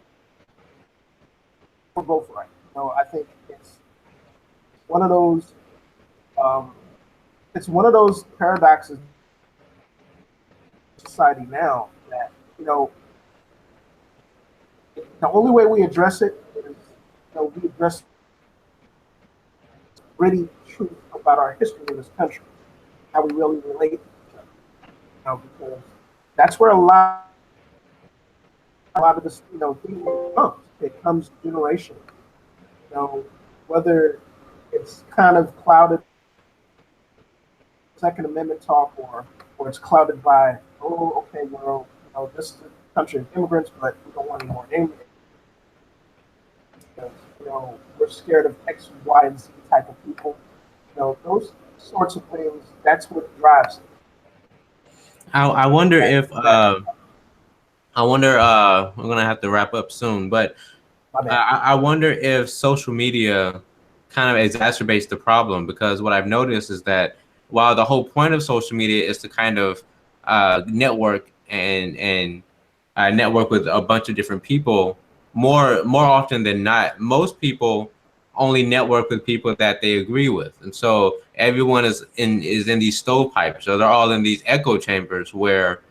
we're both right. I think it's one of those paradoxes in society now that the only way we address it is we address gritty truth about our history in this country, how we really relate to each other. Because that's where a lot of this thinking comes. It comes generationally. Whether it's kind of clouded Second Amendment talk, or it's clouded by, okay, well, this is a country of immigrants, but we don't want any more immigrants. Because, we're scared of X, Y, and Z type of people. Those sorts of things, that's what drives it. I wonder if we're gonna have to wrap up soon, but I wonder if social media kind of exacerbates the problem, because what I've noticed is that while the whole point of social media is to kind of network and network with a bunch of different people, more often than not, most people only network with people that they agree with, and so everyone is in these stovepipes, so they're all in these echo chambers where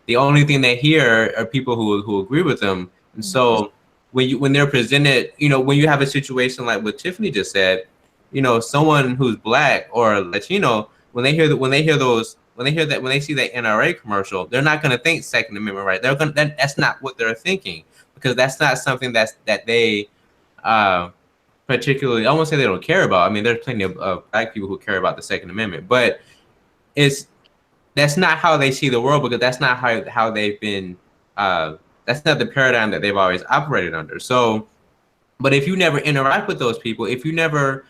the only thing they hear are people who agree with them. And so when they're presented, when you have a situation like what Tiffany just said, someone who's Black or Latino, when they see that NRA commercial, they're not going to think Second Amendment right. That's not what they're thinking, because that's not something that they particularly, I won't say they don't care about. I mean, there's plenty of Black people who care about the Second Amendment, but that's not how they see the world, because that's not how they've been. That's not the paradigm that they've always operated under. So, but if you never interact with those people, if you never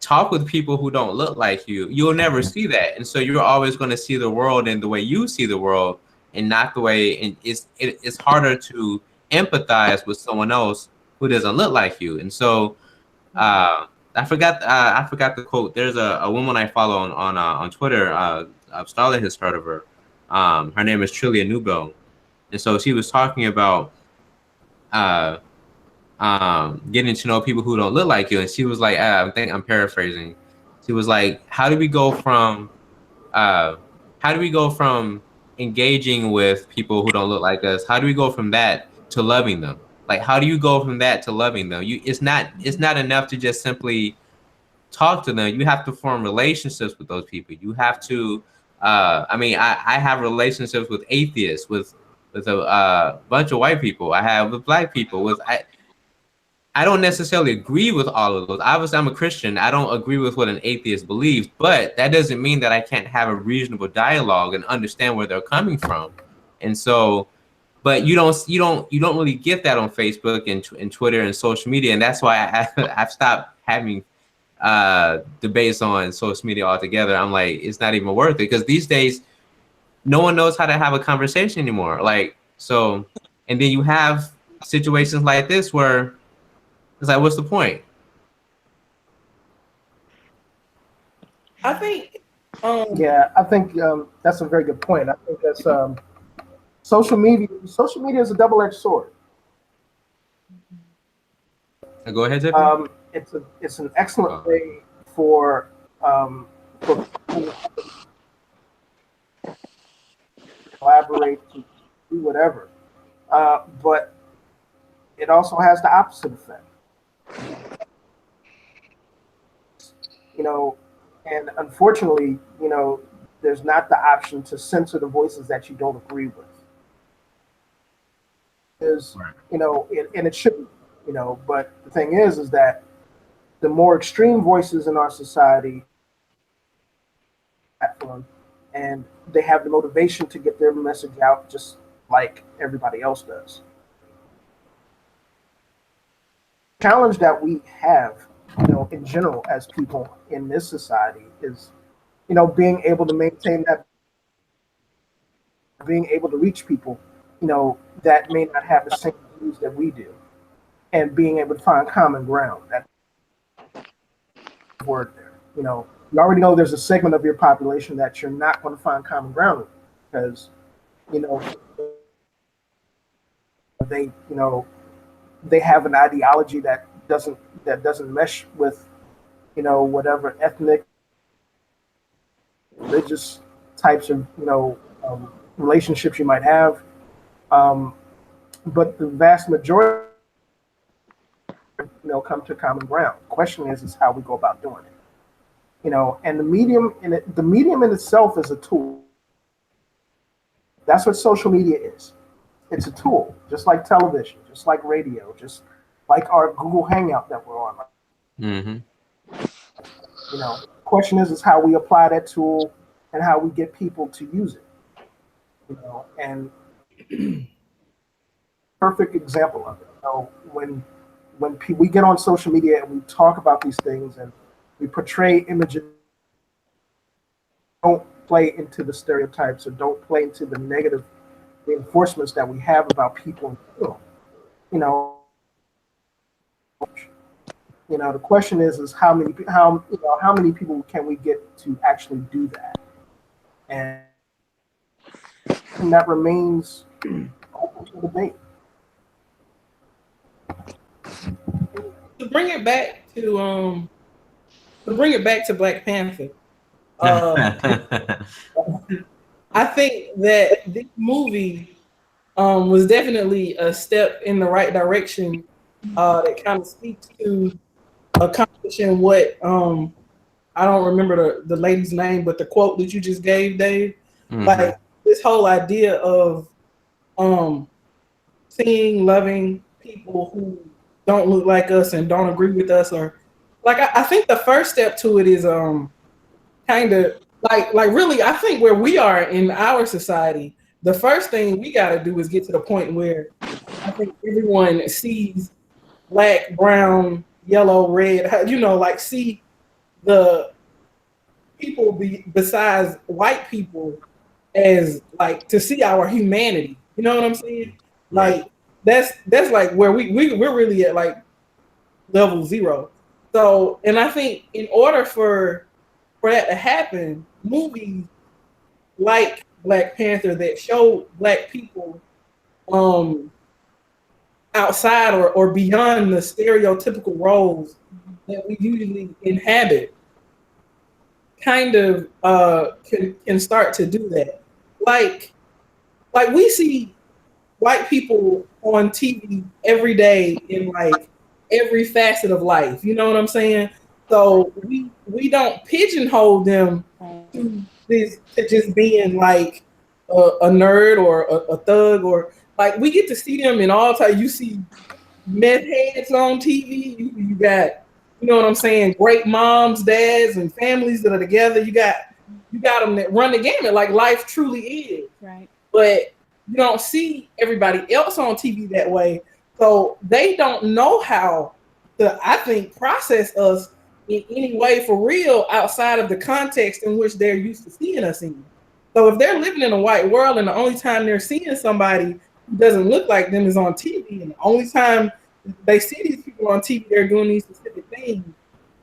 talk with people who don't look like you, you'll never see that. And so you're always going to see the world in the way you see the world, and not the way. And it's harder to empathize with someone else who doesn't look like you. And so I forgot the quote. There's a woman I follow on Twitter. Starlet has heard of her. Her name is Trillia Newbell, and so she was talking about getting to know people who don't look like you. And she was like, I think I'm paraphrasing. She was like, how do we go from engaging with people who don't look like us? How do we go from that to loving them? Like, how do you go from that to loving them? It's not enough to just simply talk to them. You have to form relationships with those people. You have to. I have relationships with atheists, with a bunch of white people. I have with Black people. I don't necessarily agree with all of those. Obviously, I'm a Christian. I don't agree with what an atheist believes, but that doesn't mean that I can't have a reasonable dialogue and understand where they're coming from. And so, but you don't really get that on Facebook and Twitter and social media, and that's why I've stopped having debates on social media altogether. I'm like, it's not even worth it, because these days no one knows how to have a conversation anymore. Like, so, and then you have situations like this where it's like, what's the point? I think I think that's a very good point. I think that's social media is a double-edged sword. Go ahead, Tiffany. It's an excellent way for collaborate, to do whatever. But it also has the opposite effect. And unfortunately, there's not the option to censor the voices that you don't agree with. Right. And it shouldn't, but the thing is that the more extreme voices in our society, and they have the motivation to get their message out just like everybody else does. The challenge that we have, in general as people in this society is, being able to maintain that, being able to reach people, that may not have the same views that we do, and being able to find common ground. That word there, you already know there's a segment of your population that you're not going to find common ground with because, they have an ideology that doesn't mesh with, whatever ethnic, religious types of, relationships you might have. But the vast majority, come to common ground. The question is how we go about doing it. And the medium in itself is a tool. That's what social media is. It's a tool, just like television, just like radio, just like our Google Hangout that we're on. Mm-hmm. The question is how we apply that tool and how we get people to use it. And perfect example of it. When we get on social media and we talk about these things and we portray images, don't play into the stereotypes or don't play into the negative reinforcements that we have about people. The question is how many people can we get to actually do that, and that remains open to debate. To bring it back to Black Panther, I think that this movie was definitely a step in the right direction that kind of speaks to accomplishing what I don't remember the lady's name, but the quote that you just gave, Dave, like this whole idea of seeing, loving people who don't look like us and don't agree with us, or like I think the first step to it is kind of like really I think where we are in our society, the first thing we got to do is get to the point where I think everyone sees black, brown, yellow, red, like see the people besides white people as like to see our humanity. You know what I'm saying? Like that's like where we're really at like level 0. So, and I think in order for that to happen, movies like Black Panther that show black people outside or beyond the stereotypical roles that we usually inhabit kind of can start to do that. Like we see white people on TV every day in like every facet of life. You know what I'm saying? So we don't pigeonhole them to just being like a nerd or a thug, or like we get to see them in all types. You see meth heads on TV. You got, you know what I'm saying, great moms, dads, and families that are together. You got them that run the gamut like life truly is. Right. But you don't see everybody else on TV that way. So they don't know how to, I think, process us in any way for real outside of the context in which they're used to seeing us in. So if they're living in a white world and the only time they're seeing somebody who doesn't look like them is on TV, and the only time they see these people on TV, they're doing these specific things,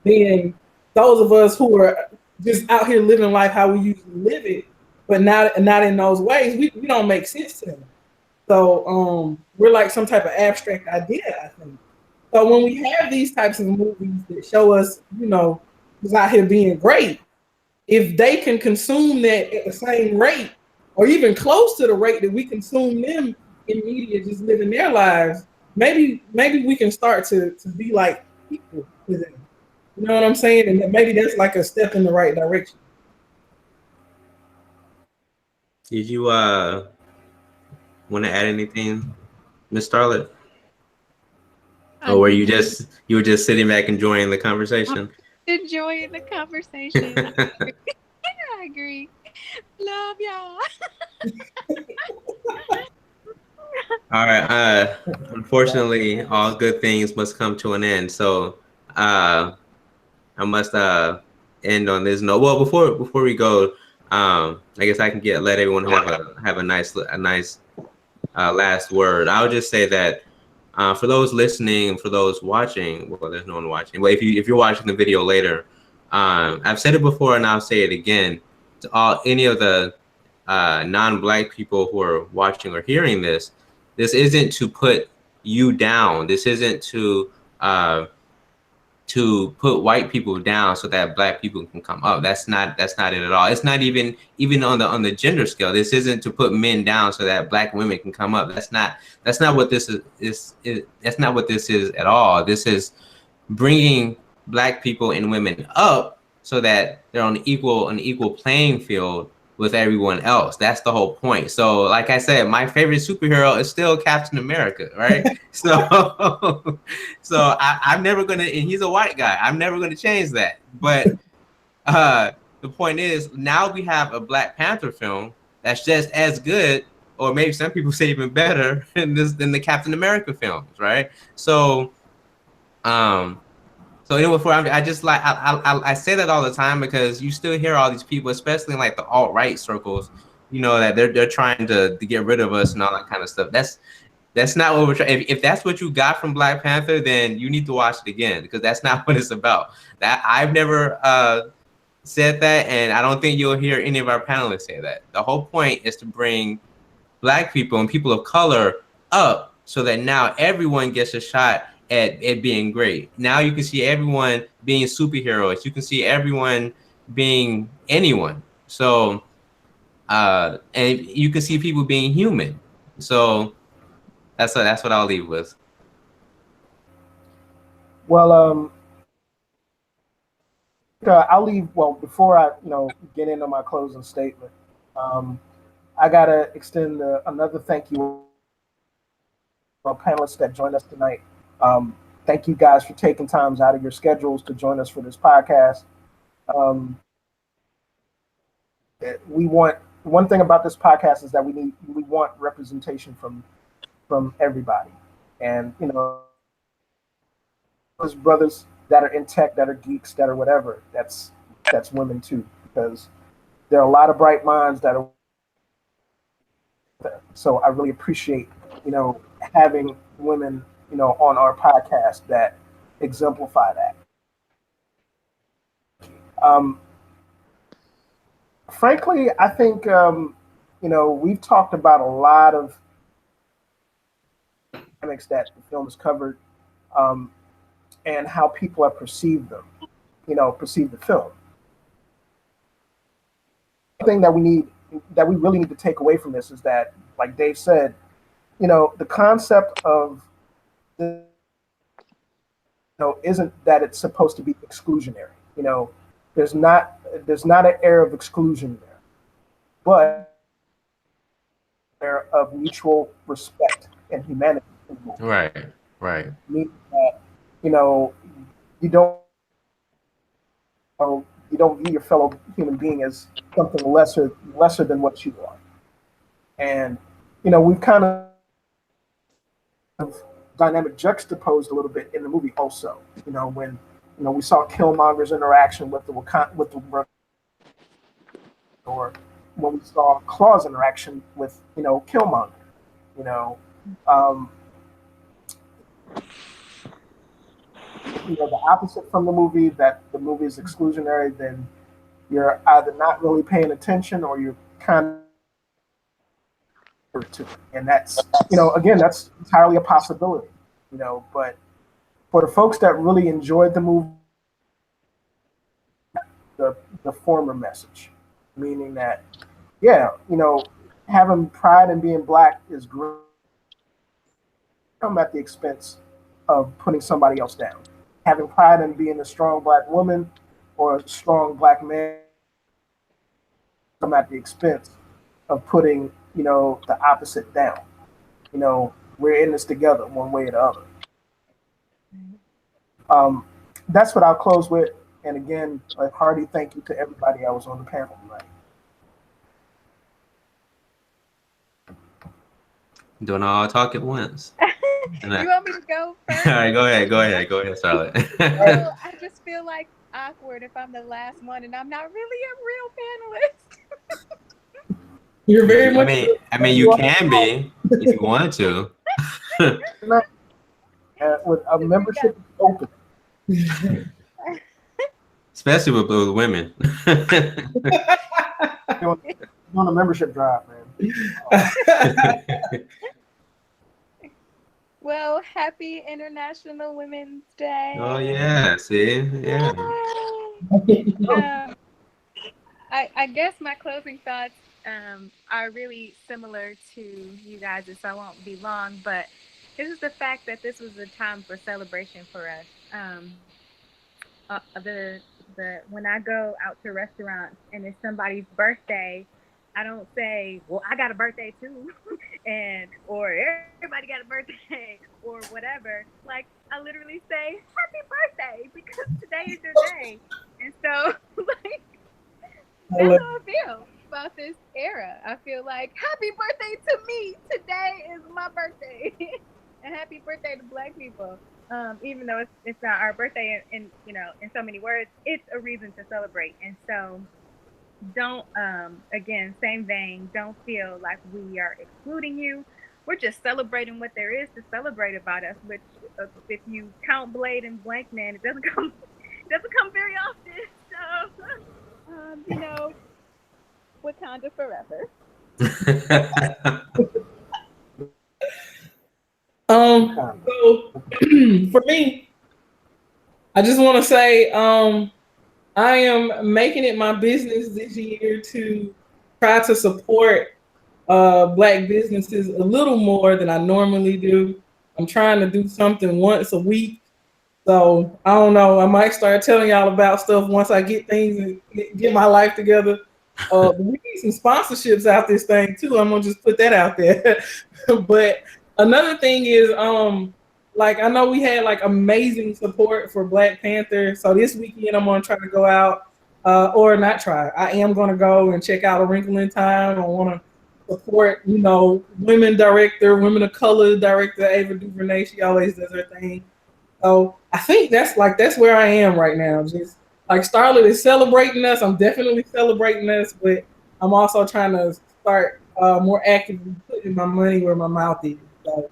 then those of us who are just out here living life how we usually live it, but not in those ways, we don't make sense to them. So we're like some type of abstract idea, I think. So when we have these types of movies that show us, who's out here being great, if they can consume that at the same rate or even close to the rate that we consume them in media, just living their lives, maybe we can start to be like people to them. You know what I'm saying? And maybe that's like a step in the right direction. Did you want to add anything, Miss Starlet? Or were you were just sitting back enjoying the conversation? Enjoying the conversation. I agree. Love y'all. All right. Unfortunately, all good things must come to an end. So I must end on this note. Well, before we go, I guess I can let everyone have a nice last word. I'll just say that for those listening, for those watching, well, there's no one watching. But if you're watching the video later, I've said it before and I'll say it again to any of the non-Black people who are watching or hearing this. This isn't to put you down. This isn't to put white people down so that Black people can come up. That's not it at all. It's not even on the gender scale. This isn't to put men down so that Black women can come up. That's not what this is. That's not what this is at all. This is bringing Black people and women up so that they're on an equal playing field with everyone else. That's the whole point. So like I said, my favorite superhero is still Captain America, right? so I'm never gonna, and he's a white guy, I'm never gonna change that. But the point is, now we have a Black Panther film that's just as good, or maybe some people say even better than the Captain America films, right? So anyway, I say that all the time because you still hear all these people, especially in like the alt-right circles, you know, that they're trying to get rid of us and all that kind of stuff. That's not what we're trying. If that's what you got from Black Panther, then you need to watch it again, because that's not what it's about. That I've never said that, and I don't think you'll hear any of our panelists say that. The whole point is to bring Black people and people of color up so that now everyone gets a shot at being great. Now you can see everyone being superheroes. You can see everyone being anyone. So, and you can see people being human. So that's what I'll leave with. Well, I'll leave. Well, before I get into my closing statement, I gotta extend another thank you to our panelists that joined us tonight. Thank you guys for taking times out of your schedules to join us for this podcast. We want, one thing about this podcast is that we want representation from everybody, and those brothers that are in tech, that are geeks, that are whatever, that's women too, because there are a lot of bright minds that are there. So I really appreciate having women on our podcast that exemplify that. Frankly, I think we've talked about a lot of dynamics that the film has covered, and how people have perceived them, perceived the film. The thing that we really need to take away from this is that, like Dave said, the concept of isn't that it's supposed to be exclusionary. There's not an air of exclusion there, but there of mutual respect and humanity. Right. Meaning that you don't view your fellow human being as something lesser than what you are. And we've kind of dynamic juxtaposed a little bit in the movie also. When we saw Killmonger's interaction with the or when we saw Claw's interaction with Killmonger. The opposite from the movie, that the movie is exclusionary, then you're either not really paying attention or you're kind of to it. And that's again, that's entirely a possibility. But for the folks that really enjoyed the movie, the former message, meaning that having pride in being black is great. Come at the expense of putting somebody else down. Having pride in being a strong black woman or a strong black man come at the expense of putting, the opposite down. We're in this together one way or the other. That's what I'll close with. And again, a hearty thank you to everybody I was on the panel tonight. Doing all talk at once. You want me to go first? All right, go ahead, Charlotte. Well, I just feel like awkward if I'm the last one and I'm not really a real panelist. You're very much. I mean, you can be if you want to. With a membership open. Especially with women. On a membership drive, man. Well, happy International Women's Day. Oh yeah, see, yeah. I guess my closing thoughts are really similar to you guys, so I won't be long. But this is the fact that this was a time for celebration for us. When I go out to restaurants and it's somebody's birthday, I don't say, well, I got a birthday too, or everybody got a birthday or whatever. Like, I literally say, happy birthday, because today is your day. And so, like, that's how I feel about this era. I feel like, happy birthday to me. Today is my birthday. And happy birthday to Black people. Even though it's not our birthday in so many words, it's a reason to celebrate. And so, don't, again, same vein, don't feel like we are excluding you. We're just celebrating what there is to celebrate about us, which if you count Blade and Blank Man, it doesn't come very often. So, Wakanda forever. So for me, I just want to say, I am making it my business this year to try to support Black businesses a little more than I normally do. I'm trying to do something once a week. So I don't know. I might start telling y'all about stuff once I get things and get my life together. We need some sponsorships out this thing too. I'm gonna just put that out there. But another thing is, I know we had amazing support for Black Panther. So this weekend I'm gonna try to go out, or not try. I am gonna go and check out A Wrinkle in Time. I want to support, women of color director Ava DuVernay. She always does her thing. So I think that's where I am right now. Just like Starlet is celebrating us. I'm definitely celebrating us, but I'm also trying to start more actively putting my money where my mouth is. So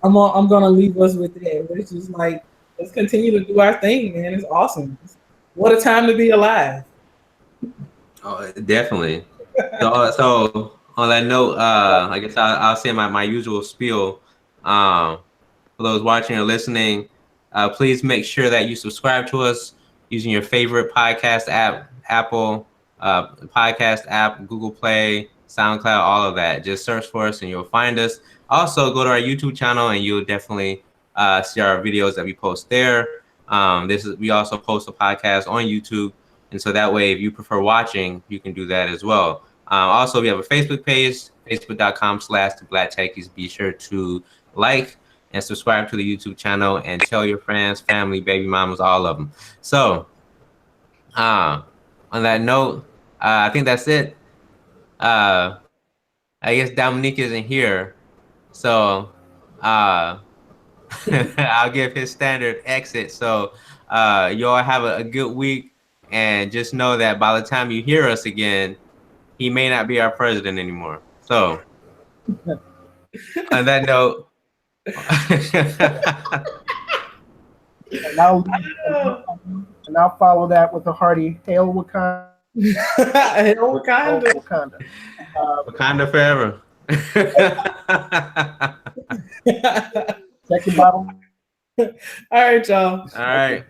I'm gonna leave us with that. It's just let's continue to do our thing, man. It's awesome. What a time to be alive. Oh, definitely. So on that note, I guess I'll say my usual spiel. For those watching or listening, please make sure that you subscribe to us using your favorite podcast app, Apple podcast app, Google Play, SoundCloud, all of that. Just search for us and you'll find us. Also, go to our YouTube channel and you'll definitely see our videos that we post there. We also post a podcast on YouTube, and so that way, if you prefer watching, you can do that as well. Also, we have a Facebook page, facebook.com/The Black Techies. Be sure to like and subscribe to the YouTube channel and tell your friends, family, baby mamas, all of them. So, on that note, I think that's it. I guess Dominique isn't here, so I'll give his standard exit. So you all have a good week, and just know that by the time you hear us again, he may not be our president anymore. So on that note, and I'll follow that with a hearty hail Wakanda. Hail Wakanda. Wakanda. Wakanda forever. Check your bottle. All right, y'all. All right.